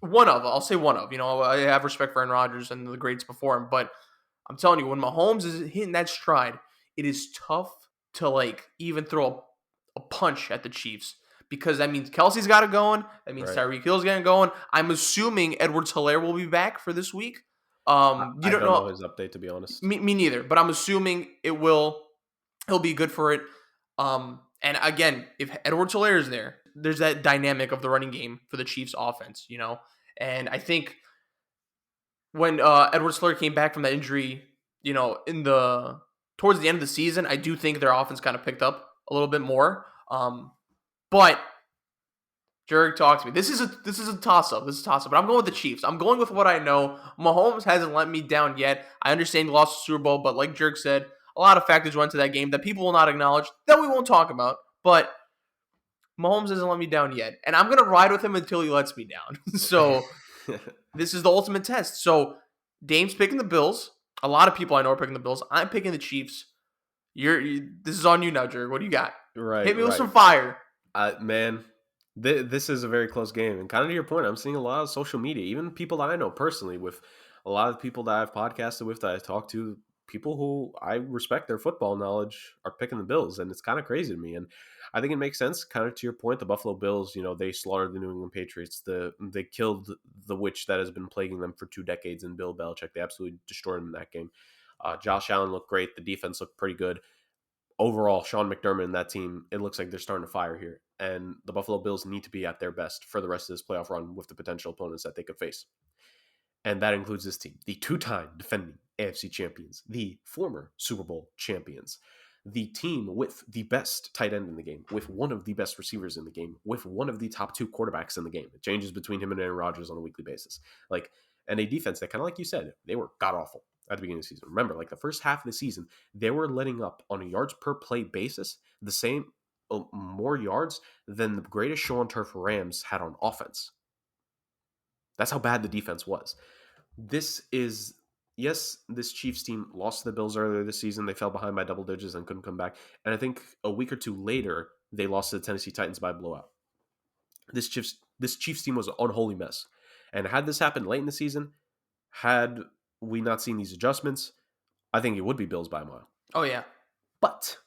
I'll say one of. I have respect for Aaron Rodgers and the greats before him, but I'm telling you, when Mahomes is hitting that stride, it is tough to like even throw a punch at the Chiefs because that means Kelsey's got it going. That means Right. Tyreek Hill's getting going. I'm assuming Edwards-Helaire will be back for this week. You I don't don't know know. his update, to be honest. Me neither, but I'm assuming he'll be good for it. And again, if Edwards-Helaire is there, there's that dynamic of the running game for the Chiefs offense, And I think when Edwards-Helaire came back from that injury, towards the end of the season, I do think their offense kind of picked up a little bit more. But Jurg, talk to me. This is a toss-up. But I'm going with the Chiefs. I'm going with what I know. Mahomes hasn't let me down yet. I understand he lost the Super Bowl, but like Jurg said, a lot of factors went into that game that people will not acknowledge, that we won't talk about. But Mahomes hasn't let me down yet. And I'm going to ride with him until he lets me down. So this is the ultimate test. So Dame's picking the Bills. A lot of people I know are picking the Bills. I'm picking the Chiefs. This is on you now, Jurg. What do you got? Right. Hit me with some fire. Man, this is a very close game. And kind of to your point, I'm seeing a lot of social media, even people that I know personally, with a lot of people that I've podcasted with, that I've talked to, people who I respect their football knowledge are picking the Bills. And it's kind of crazy to me. And I think it makes sense, kind of to your point, the Buffalo Bills, they slaughtered the New England Patriots. They killed the witch that has been plaguing them for 2 decades in Bill Belichick. They absolutely destroyed him in that game. Josh Allen looked great. The defense looked pretty good. Overall, Sean McDermott and that team, it looks like they're starting to fire here. And the Buffalo Bills need to be at their best for the rest of this playoff run with the potential opponents that they could face. And that includes this team, the 2-time defending AFC champions, the former Super Bowl champions, the team with the best tight end in the game, with one of the best receivers in the game, with one of the top 2 quarterbacks in the game. It changes between him and Aaron Rodgers on a weekly basis. And a defense that, kind of like you said, they were god-awful at the beginning of the season. Remember, the first half of the season, they were letting up on a yards per play basis the same, more yards than the greatest show on turf Rams had on offense. That's how bad the defense was. This Chiefs team lost to the Bills earlier this season. They fell behind by double digits and couldn't come back. And I think a week or 2 later, they lost to the Tennessee Titans by a blowout. This Chiefs team was an unholy mess. And had this happened late in the season, had we not seen these adjustments, I think it would be Bills by a mile. Oh, yeah. But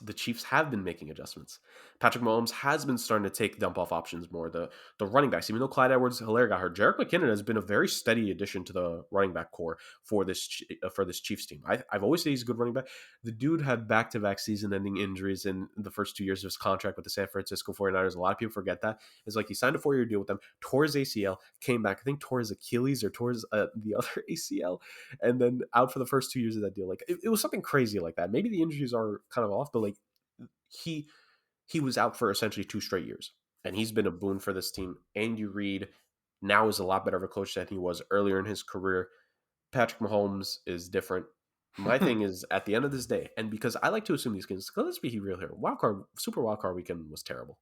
the Chiefs have been making adjustments. Patrick Mahomes has been starting to take dump-off options more. The running backs, even though Clyde Edwards-Helaire got hurt, Jerick McKinnon has been a very steady addition to the running back core for this Chiefs team. I've always said he's a good running back. The dude had back-to-back season-ending injuries in the first 2 years of his contract with the San Francisco 49ers. A lot of people forget that. It's like he signed a 4-year deal with them, tore his ACL, came back, I think tore his Achilles or tore his, the other ACL, and then out for the first 2 years of that deal. It was something crazy like that. Maybe the injuries are kind of off, but he was out for essentially 2 straight years, and he's been a boon for this team. Andy Reid now is a lot better of a coach than he was earlier in his career. Patrick Mahomes is different. My thing is, at the end of this day, and because I like to assume these games, let's be real here. Super Wildcard weekend was terrible.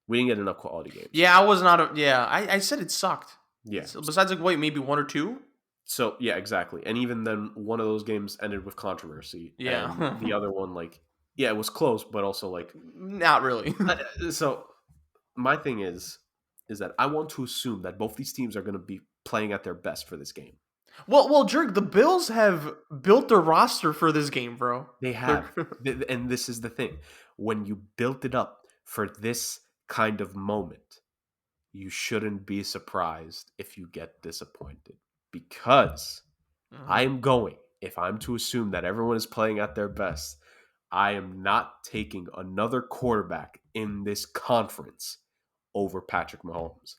We didn't get enough quality games. Yeah, I was not. I said it sucked. Yeah. So besides, maybe 1 or 2. So yeah, exactly. And even then, one of those games ended with controversy. Yeah. And the other one, it was close, but also not really. So my thing is that I want to assume that both these teams are going to be playing at their best for this game. Well, Jurg, the Bills have built their roster for this game, bro. They have. And this is the thing. When you built it up for this kind of moment, you shouldn't be surprised if you get disappointed. Because I am going if I'm to assume that everyone is playing at their best, I am not taking another quarterback in this conference over Patrick Mahomes.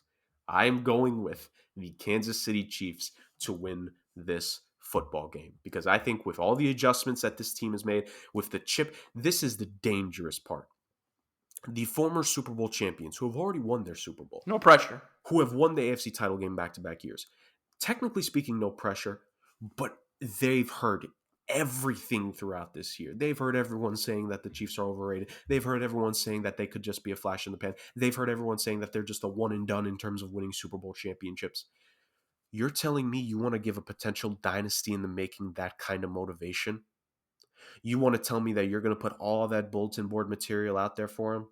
I am going with the Kansas City Chiefs to win this football game because I think with all the adjustments that this team has made, with the chip, this is the dangerous part. The former Super Bowl champions who have already won their Super Bowl, No pressure. who have won the AFC title game back-to-back years. Technically speaking, no pressure, but they've heard everything throughout this year. They've heard everyone saying that the Chiefs are overrated. They've heard everyone saying that they could just be a flash in the pan. They've heard everyone saying that they're just a one and done in terms of winning Super Bowl championships. You're telling me you want to give a potential dynasty in the making that kind of motivation? You want to tell me that you're going to put all that bulletin board material out there for him?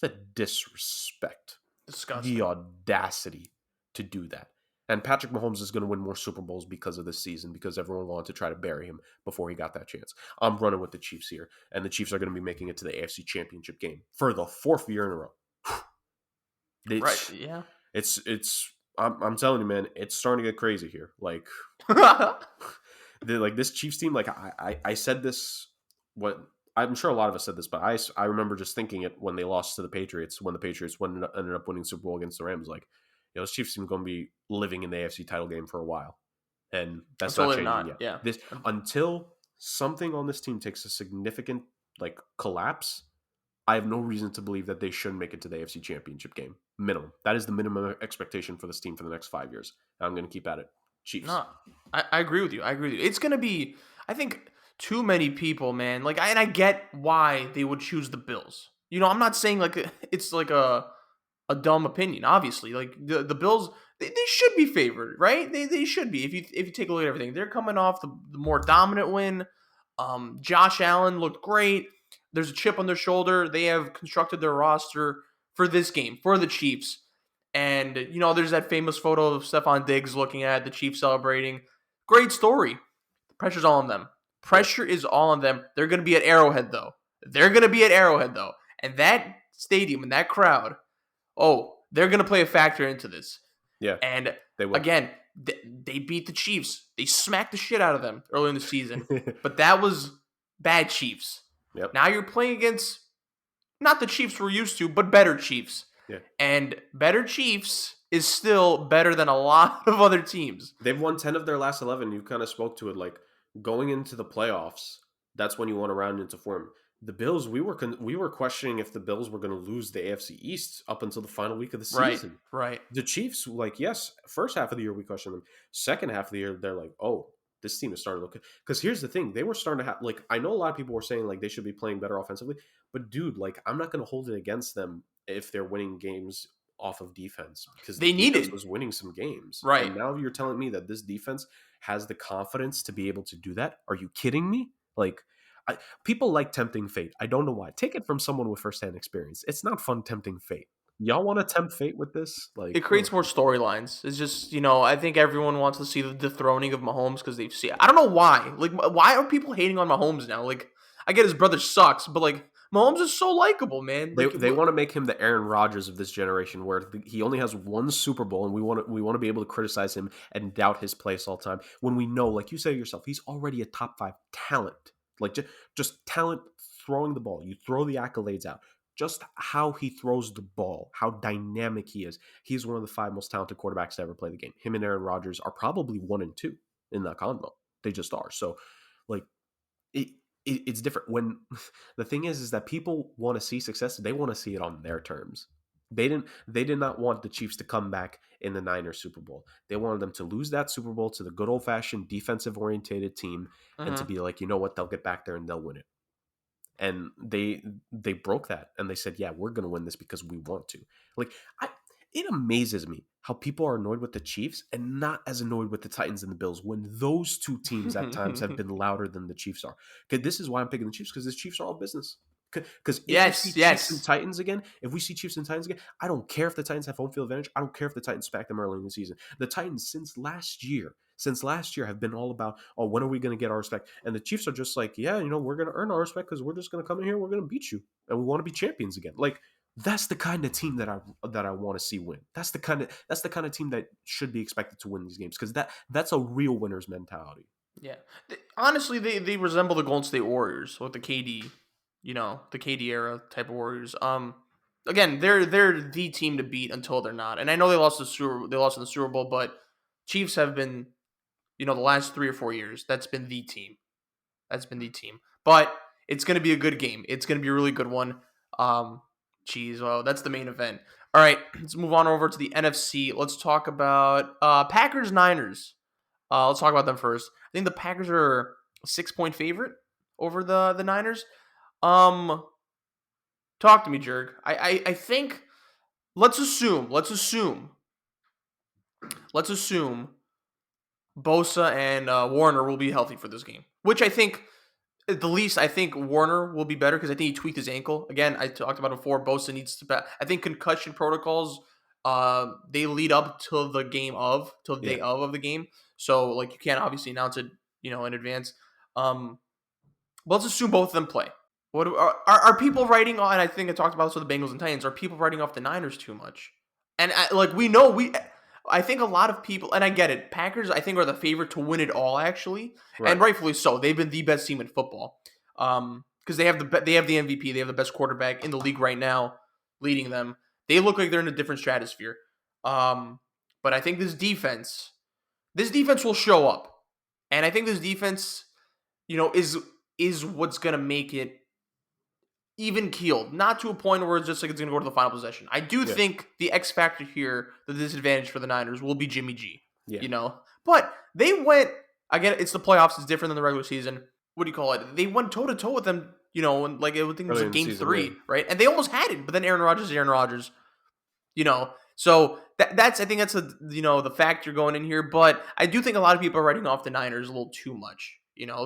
The disrespect. Disgusting. The audacity to do that. And Patrick Mahomes is going to win more Super Bowls because of this season, because everyone wanted to try to bury him before he got that chance. I'm running with the Chiefs here, and the Chiefs are going to be making it to the AFC Championship game for the 4th year in a row. Right, yeah. I'm telling you, man, it's starting to get crazy here. Like, this Chiefs team, like I said this, I'm sure a lot of us said this, but I remember just thinking it when they lost to the Patriots, when the Patriots ended up winning Super Bowl against the Rams. Like, this Chiefs team is going to be living in the AFC title game for a while, and that's not changing yet. Yeah. Until something on this team takes a significant collapse, I have no reason to believe that they shouldn't make it to the AFC Championship game. Minimum. That is the minimum expectation for this team for the next 5 years. And I'm going to keep at it. Chiefs. No, I agree with you. It's going to be, I think, too many people, man. And I get why they would choose the Bills. I'm not saying it's a dumb opinion. Obviously, the Bills, they should be favored, right? They should be. If you take a look at everything, they're coming off the more dominant win. Josh Allen looked great. There's a chip on their shoulder. They have constructed their roster for this game, for the Chiefs. And, there's that famous photo of Stephon Diggs looking at the Chiefs celebrating. Great story. The pressure's all on them. Pressure is all on them. They're going to be at Arrowhead, though. And that stadium and that crowd, they're going to play a factor into this. Yeah. And, they will. Again, they beat the Chiefs. They smacked the shit out of them early in the season. But that was bad Chiefs. Yep. Now you're playing against not the Chiefs we're used to, but better Chiefs. Yeah. And better Chiefs is still better than a lot of other teams. They've won 10 of their last 11. You kind of spoke to it. Going into the playoffs, that's when you want to round into form. The Bills, we were questioning if the Bills were going to lose the AFC East up until the final week of the season. Right. The Chiefs, yes, first half of the year we questioned them. Second half of the year, they're like, this team is starting to look. Because here's the thing, they were starting to have I know a lot of people were saying they should be playing better offensively, but dude, I'm not going to hold it against them if they're winning games off of defense, because they needed was winning some games. Right. And now you're telling me that this defense has the confidence to be able to do that? Are you kidding me? People like tempting fate. I don't know why. Take it from someone with firsthand experience. It's not fun tempting fate. Y'all want to tempt fate with this? It creates more storylines. It's just, I think everyone wants to see the dethroning of Mahomes because they've seen. I don't know why. Why are people hating on Mahomes now? I get his brother sucks, but Mahomes is so likable, man. They want to make him the Aaron Rodgers of this generation, where he only has one Super Bowl, and we want to be able to criticize him and doubt his place all the time. When we know, like you said yourself, he's already a top 5 talent. Just talent throwing the ball. You throw the accolades out. Just how he throws the ball, how dynamic he is. He's one of the 5 most talented quarterbacks to ever play the game. Him and Aaron Rodgers are probably 1 and 2 in that combo. They just are. So, it's different. When the thing is that people want to see success, they want to see it on their terms. They did not want the Chiefs to come back in the Niners Super Bowl. They wanted them to lose that Super Bowl to the good old-fashioned defensive-orientated team, and to be like, you know what, they'll get back there and they'll win it. And they broke that, and they said, yeah, we're going to win this because we want to. It amazes me how people are annoyed with the Chiefs and not as annoyed with the Titans and the Bills when those two teams at times have been louder than the Chiefs are. Okay, this is why I'm picking the Chiefs, because the Chiefs are all business. Because if we see Chiefs and Titans again, I don't care if the Titans have home field advantage. I don't care if the Titans smack them early in the season. The Titans, since last year, have been all about, when are we going to get our respect? And the Chiefs are just like, yeah, we're going to earn our respect because we're just going to come in here, we're going to beat you, and we want to be champions again. That's the kind of team that I want to see win. That's the kind of team that should be expected to win these games, because that's a real winner's mentality. Yeah. Honestly, they resemble the Golden State Warriors with the KD, the KD era type of Warriors. Again, they're the team to beat until they're not. And I know they lost in the Super Bowl, but Chiefs have been, the last 3 or 4 years, that's been the team. That's been the team. But it's going to be a good game. It's going to be a really good one. Um, well, that's the main event. All right, let's move on over to the NFC. Let's talk about Packers Niners. Let's talk about them first. I think the Packers are a 6-point favorite over the Niners. Um, Talk to me, Jurg. I think let's assume Bosa and Warner will be healthy for this game, which I think at the least I think Warner will be better because I think he tweaked his ankle again. I talked about it before. Bosa needs to. I think concussion protocols they lead up till the Yeah. day of the game. So like you can't obviously announce it in advance. Um, but let's assume both of them play. Are people writing on? And I think I talked about this with the Bengals and Titans. Are people writing off the Niners too much? And like we know I think a lot of people, and I get it. Packers, I think, are the favorite to win it all, actually, and Right. rightfully so. They've been the best team in football, because they have the MVP, they have the best quarterback in the league right now, leading them. They look like they're in a different stratosphere. But I think this defense will show up, and I think this defense, is what's gonna make it even keeled, not to a point where it's just like it's gonna go to the final possession. I do Yeah. think the X factor here, the disadvantage for the Niners, will be Jimmy G. Yeah. But they went again. It's the playoffs. It's different than the regular season. What do you call it? They went toe to toe with them. And like I think it was Early like in the game season, yeah. three, right? And they almost had it, but then Aaron Rodgers is Aaron Rodgers. So that's I think that's the factor going in here. But I do think a lot of people are writing off the Niners a little too much.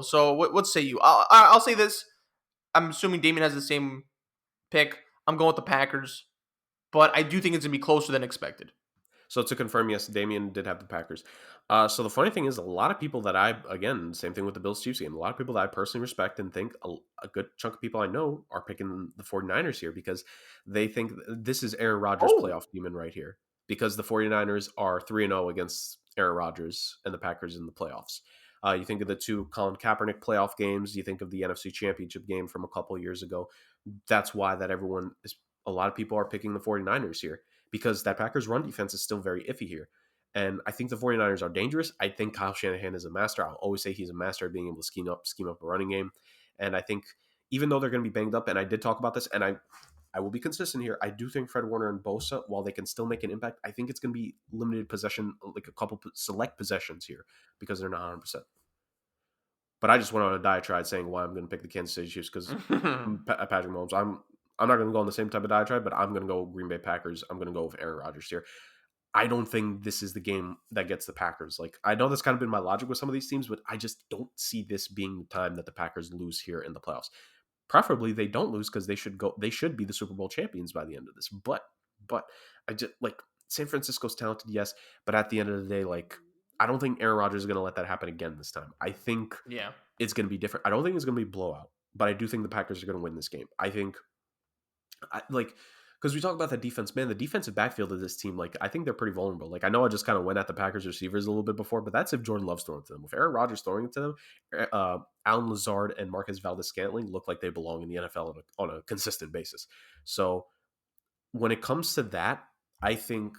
So what say you? I'll say this. I'm assuming Damien has the same pick. I'm going with the Packers, but I do think it's gonna be closer than expected. So to confirm, yes, Damien did have the Packers. So the funny thing is, a lot of people that again, same thing with the Bills Chiefs game, a lot of people that I personally respect and think a good chunk of people I know are picking the 49ers here because they think this is Aaron Rodgers' Oh, playoff demon right here. Because the 49ers are 3-0 against Aaron Rodgers and the Packers in the playoffs. You think of the two Colin Kaepernick playoff games, you think of the NFC Championship game from a couple years ago. That's why a lot of people are picking the 49ers here because that Packers run defense is still very iffy here. And I think the 49ers are dangerous. I think Kyle Shanahan is a master. I'll always say he's a master at being able to scheme up a running game. And I think even though they're going to be banged up, and I did talk about this, and I will be consistent here. I do think Fred Warner and Bosa, while they can still make an impact, I think it's going to be limited possession, like a couple select possessions here because they're not 100%. But I just went on a diatribe saying why I'm going to pick the Kansas City Chiefs because Patrick Mahomes. I'm not going to go on the same type of diatribe, but I'm going to go Green Bay Packers. I'm going to go with Aaron Rodgers here. I don't think this is the game that gets the Packers. Like I know that's kind of been my logic with some of these teams, but I just don't see this being the time that the Packers lose here in the playoffs. Preferably they don't lose because they should be the Super Bowl champions by the end of this. But I just like San Francisco's talented, yes, but at the end of the day, like I don't think Aaron Rodgers is going to let that happen again this time. I think yeah. it's going to be different. I don't think it's going to be blowout, but I do think the Packers are going to win this game. I think because we talk about the defense, man, the defensive backfield of this team, like I think they're pretty vulnerable. Like I know I just kind of went at the Packers receivers a little bit before, but that's if Jordan Love's throwing to them. If Aaron Rodgers throwing it to them, Alan Lazard and Marcus Valdez-Scantling look like they belong in the NFL on a consistent basis. So when it comes to that, I think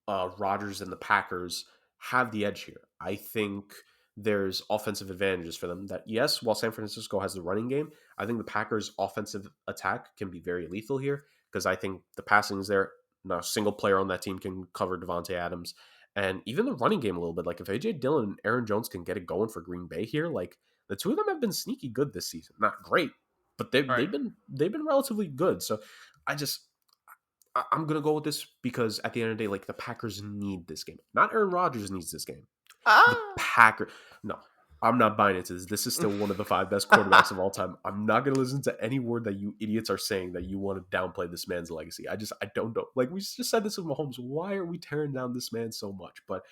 Rodgers and the Packers have the edge here. I think there's offensive advantages for them that, yes, while San Francisco has the running game, I think the Packers' offensive attack can be very lethal here because I think the passing is there. Not a single player on that team can cover Devontae Adams. And even the running game a little bit. Like if A.J. Dillon and Aaron Jones can get it going for Green Bay here, like the two of them have been sneaky good this season. Not great, but All right. they've been relatively good. So I just I'm gonna go with this because at the end of the day, like the Packers need this game. Not Aaron Rodgers needs this game. The Ah. Packers. No, I'm not buying into this. This is still one of the 5 best quarterbacks of all time. I'm not gonna listen to any word that you idiots are saying that you want to downplay this man's legacy. I don't know. Like we just said this with Mahomes. Why are we tearing down this man so much? But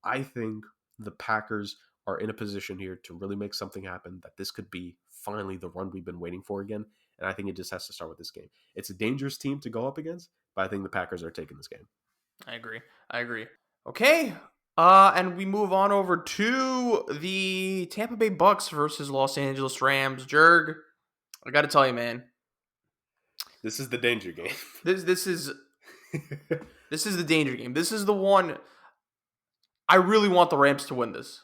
I think the Packers are in a position here to really make something happen. That this could be finally the run we've been waiting for again. And I think it just has to start with this game. It's a dangerous team to go up against, but I think the Packers are taking this game. I agree. Okay. And we move on over to the Tampa Bay Bucks versus Los Angeles Rams. Jurg, I got to tell you, man, This is the danger game. this is the danger game. This is the one I really want the Rams to win this.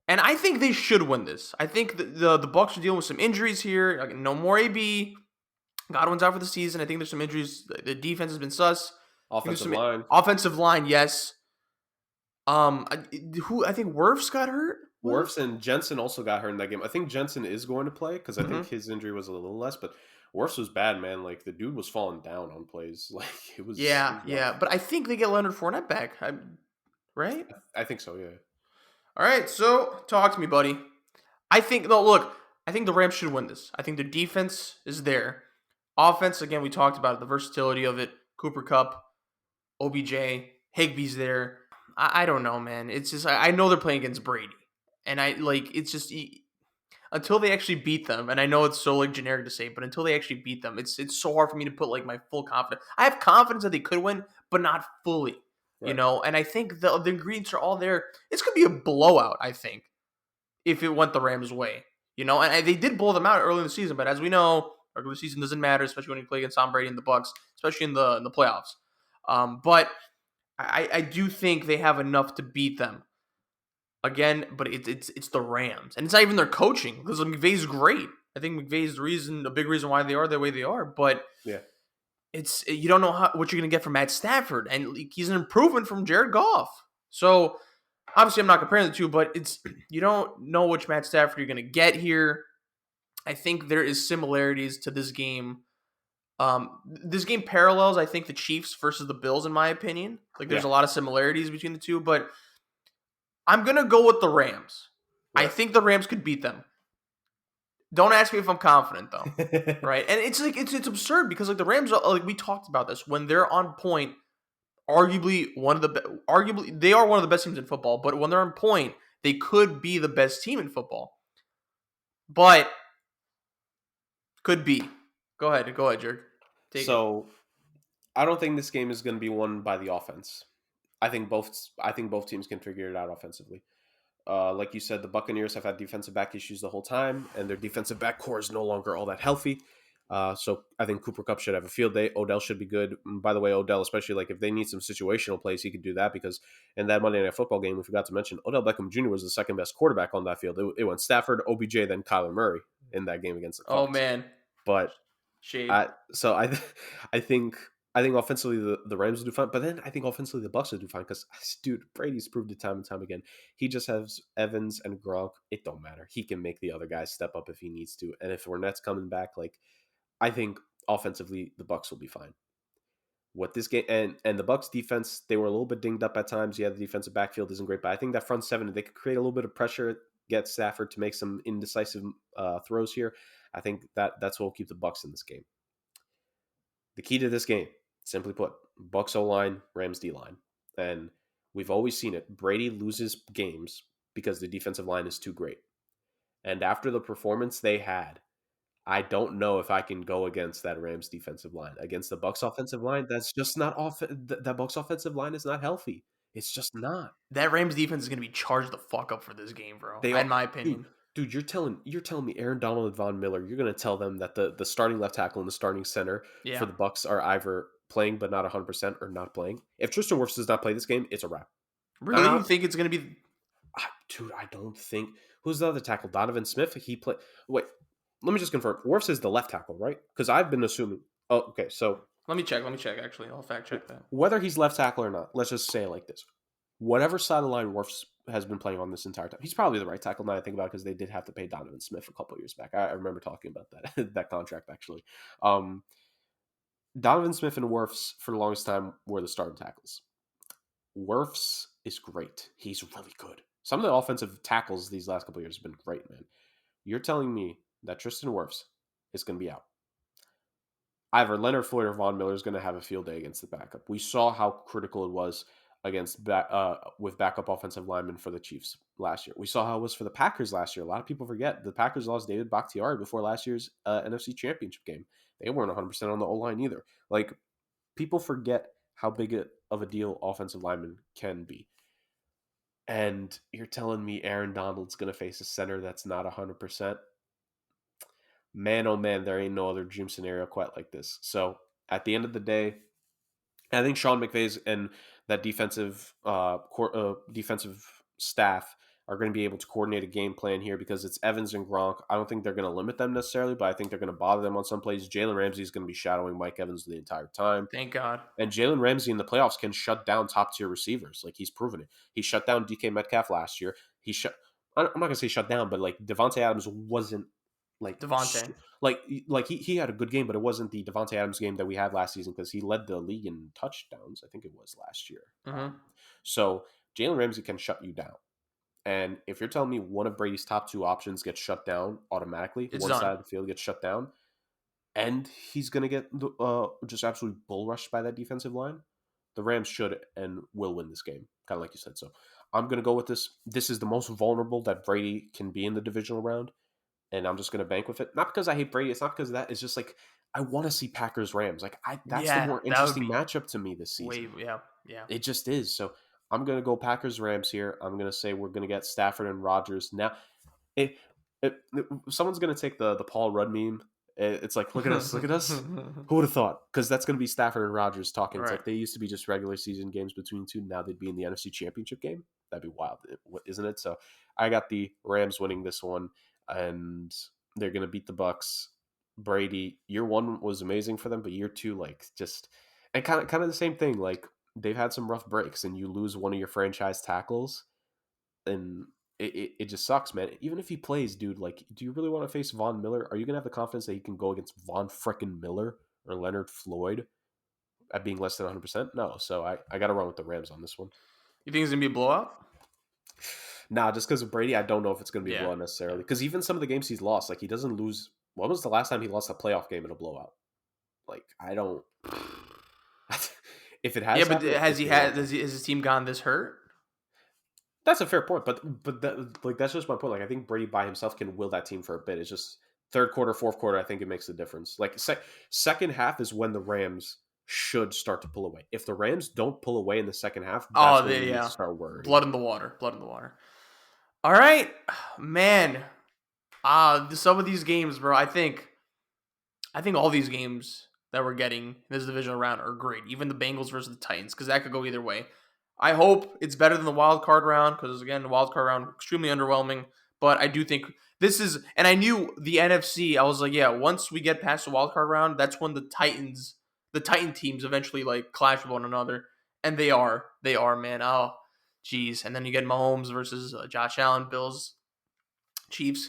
And I think they should win this. I think the Bucks are dealing with some injuries here. Like, no more AB. Godwin's out for the season. I think there's some injuries. The defense has been sus. Offensive line. Offensive line, yes. I think Wirfs got hurt. Wirfs and Jensen also got hurt in that game. I think Jensen is going to play because I Mm-hmm. think his injury was a little less, but Wirfs was bad, man. Like the dude was falling down on plays. Like it was. Yeah. But I think they get Leonard Fournette back, right? I think so. Yeah. All right. So talk to me, buddy. I think the Rams should win this. I think their defense is there. Offense, again, we talked about it, the versatility of it. Cooper Kupp, OBJ, Higbee's there. I don't know, man. It's just I know they're playing against Brady, and it's just until they actually beat them. And I know it's so generic to say, but until they actually beat them, it's so hard for me to put my full confidence. I have confidence that they could win, but not fully, Right. And I think the ingredients are all there. It's gonna be a blowout, I think, if it went the Rams' way, And they did blow them out early in the season, but as we know, regular season doesn't matter, especially when you play against Tom Brady and the Bucks, especially in the playoffs. But I do think they have enough to beat them again. But it's the Rams, and it's not even their coaching because McVay's great. I think McVay's a big reason why they are the way they are. But Yeah. you don't know what you're gonna get from Matt Stafford, and he's an improvement from Jared Goff. So obviously, I'm not comparing the two, but you don't know which Matt Stafford you're gonna get here. I think there is similarities to this game. This game parallels, I think, the Chiefs versus the Bills, in my opinion. There's a lot of similarities between the two, but I'm gonna go with the Rams. I Right. think the Rams could beat them. Don't ask me if I'm confident though, right? And it's absurd because the Rams are, we talked about this, when they're on point, arguably they are one of the best teams in football. But when they're on point, they could be the best team in football. But could be. Go ahead, Jurg. So I don't think this game is going to be won by the offense. I think both teams can figure it out offensively. Like you said, the Buccaneers have had defensive back issues the whole time, and their defensive back core is no longer all that healthy. So I think Cooper Kupp should have a field day. Odell should be good. By the way, Odell, especially if they need some situational plays, he could do that because in that Monday Night Football game, we forgot to mention Odell Beckham Jr. was the second best quarterback on that field. It went Stafford, OBJ, then Kyler Murray in that game against the Colts. Oh man, but shade. I think offensively the Rams will do fine, but then I think offensively the Bucks will do fine because dude, Brady's proved it time and time again. He just has Evans and Gronk. It don't matter. He can make the other guys step up if he needs to, and if Fournette's coming back, I think offensively the Bucks will be fine. What this game and the Bucks defense, they were a little bit dinged up at times. Yeah, the defensive backfield isn't great, but I think that front seven, they could create a little bit of pressure, get Stafford to make some indecisive throws here. I think that's what will keep the Bucks in this game. The key to this game, simply put, Bucks O-line, Rams D-line. And we've always seen it. Brady loses games because the defensive line is too great. And after the performance they had, I don't know if I can go against that Rams defensive line. Against the Bucks offensive line, that's just not that Bucks offensive line is not healthy. It's just not. That Rams defense is going to be charged the fuck up for this game, bro. In my opinion. Dude, you're telling me Aaron Donald and Von Miller, you're going to tell them that the starting left tackle and the starting center for the Bucks are either playing but not 100% or not playing. If Tristan Wirfs does not play this game, it's a wrap. Really? You think it's going to be... Dude, I don't think... Who's the other tackle? Donovan Smith? Wait, let me just confirm. Wirfs is the left tackle, right? Because I've been assuming... Oh, okay, so... Let me check, actually. I'll fact check that. Whether he's left tackle or not, let's just say it like this. Whatever side of the line Wirfs has been playing on this entire time, he's probably the right tackle now I think about it because they did have to pay Donovan Smith a couple of years back. I remember talking about that that contract, actually. Donovan Smith and Wirfs, for the longest time, were the starting tackles. Wirfs is great. He's really good. Some of the offensive tackles these last couple of years have been great, man. You're telling me that Tristan Wirfs is going to be out. Either Leonard Floyd or Von Miller is going to have a field day against the backup. We saw how critical it was with backup offensive linemen for the Chiefs last year. We saw how it was for the Packers last year. A lot of people forget the Packers lost David Bakhtiari before last year's NFC Championship game. They weren't 100% on the O-line either. People forget how big of a deal offensive linemen can be. and you're telling me Aaron Donald's going to face a center that's not 100%. Man, oh man, there ain't no other dream scenario quite like this. So at the end of the day, I think Sean McVay's and that defensive staff are going to be able to coordinate a game plan here because it's Evans and Gronk. I don't think they're going to limit them necessarily, but I think they're going to bother them on some plays. Jalen Ramsey is going to be shadowing Mike Evans the entire time. Thank God. And Jalen Ramsey in the playoffs can shut down top-tier receivers. Like, he's proven it. He shut down DK Metcalf last year. I'm not going to say shut down, but, like, Devontae Adams wasn't, like... Devontae. Like he had a good game, but it wasn't the Devontae Adams game that we had last season because he led the league in touchdowns. I think it was last year. Mm-hmm. So Jalen Ramsey can shut you down. And if you're telling me one of Brady's top two options gets shut down automatically, It's one done. side of the field gets shut down, and he's going to get just absolutely bull rushed by that defensive line, the Rams should and will win this game, kind of like you said. So I'm going to go with this. This is the most vulnerable that Brady can be in the divisional round, and I'm just going to bank with it. Not because I hate Brady. It's not because of that. It's just like I want to see Packers-Rams. Like that's the more interesting matchup to me this season. Yeah. It just is. So I'm going to go Packers-Rams here. I'm going to say we're going to get Stafford and Rodgers. Now, someone's going to take the Paul Rudd meme. It's like, look at us. Who would have thought? Because that's going to be Stafford and Rodgers talking. It's like they used to be just regular season games between two. Now they'd be in the NFC Championship game. That'd be wild, isn't it? So I got the Rams winning this one, and they're going to beat the Bucks. Brady, year one was amazing for them, but year two, like, just and kind of the same thing. Like, they've had some rough breaks, and you lose one of your franchise tackles, and it just sucks, man. Even if he plays, dude, like, do you really want to face Von Miller? Are you gonna have the confidence that you can go against Von frickin' Miller or Leonard Floyd at being less than 100%? No. So I got to run with the Rams on this one. You think it's gonna be a blowout? Nah, just because of Brady, I don't know if it's gonna be a blowout necessarily. Because even some of the games he's lost, like, he doesn't lose. When was the last time he lost a playoff game in a blowout? Like, I don't. If it has, but has his team gone this hurt? That's a fair point, but that's just my point. Like, I think Brady by himself can will that team for a bit. It's just third quarter, fourth quarter, I think it makes the difference. Like, second half is when the Rams should start to pull away. If the Rams don't pull away in the second half, that's when we need to start worrying. Blood in the water. All right, man. Some of these games, bro. I think all these games that we're getting in this divisional round are great. Even the Bengals versus the Titans, because that could go either way. I hope it's better than the wild card round, because again, the wild card round extremely underwhelming. But I do think this is, and I knew the NFC. I was like, yeah, once we get past the wild card round, that's when the Titan teams eventually like clash with one another, and they are, man. Oh, geez. And then you get Mahomes versus Josh Allen, Bills, Chiefs,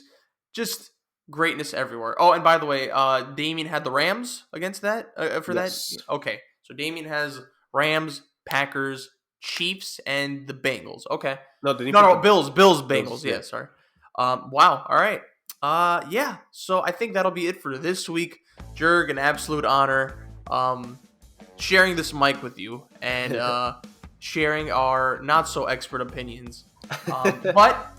just greatness everywhere. Oh, and by the way, Damien had the Rams against that that. Okay, so Damien has Rams, Packers, Chiefs, and the Bengals. Okay. No, Bills, Bengals. Yeah, sorry. Wow. All right. Yeah. So I think that'll be it for this week. Jurg, an absolute honor. Sharing this mic with you and sharing our not so expert opinions. But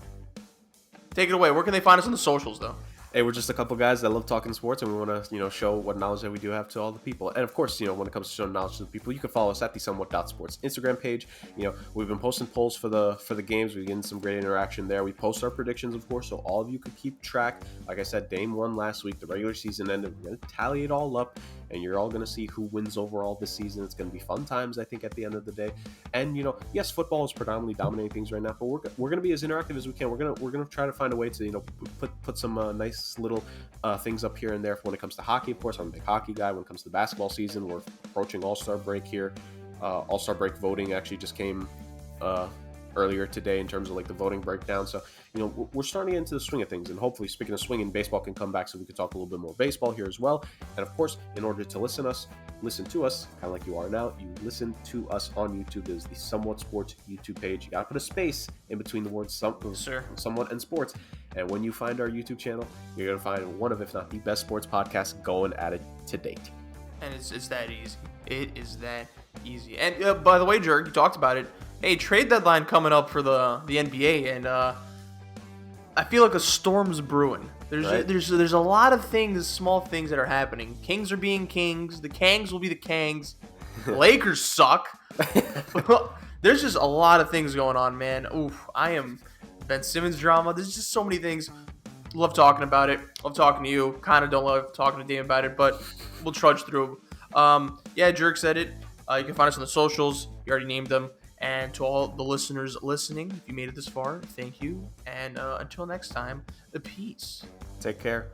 take it away. Where can they find us on the socials, though? Hey, we're just a couple guys that love talking sports, and we want to, show what knowledge that we do have to all the people. And of course, when it comes to showing knowledge to the people, you can follow us at the SomeWhat.Sports Instagram page. We've been posting polls for the games. We're getting some great interaction there. We post our predictions, of course, so all of you can keep track. Like I said, Dame won last week. The regular season ended. We're going to tally it all up, and you're all going to see who wins overall this season. It's going to be fun times, I think, at the end of the day. And yes, football is predominantly dominating things right now, but we're going to be as interactive as we can. We're going to try to find a way to put some nice little things up here and there when it comes to hockey. Of course, I'm a big hockey guy. When it comes to the basketball season, we're approaching All-Star break here. All-Star break voting actually just came earlier today in terms of like the voting breakdown. So, we're starting to get into the swing of things, and hopefully, speaking of swinging, baseball can come back so we can talk a little bit more baseball here as well. And of course, in order to listen to us, kind of like you are now, you listen to us on YouTube. There's the Somewhat Sports YouTube page. You got to put a space in between the words somewhat and sports. And when you find our YouTube channel, you're going to find one of, if not the best sports podcasts going at it to date. And it's that easy. It is that easy. And by the way, Jurg, you talked about it. Hey, trade deadline coming up for the NBA, and I feel like a storm's brewing. There's a lot of things, small things that are happening. Kings are being kings. The Kangs will be the Kangs. Lakers suck. There's just a lot of things going on, man. Oof, I am Ben Simmons drama. There's just so many things. Love talking about it. Love talking to you. Kind of don't love talking to Dame about it, but we'll trudge through. Yeah, Jurg said it. You can find us on the socials. You already named them. And to all the listeners listening, if you made it this far, thank you. And until next time, peace. Take care.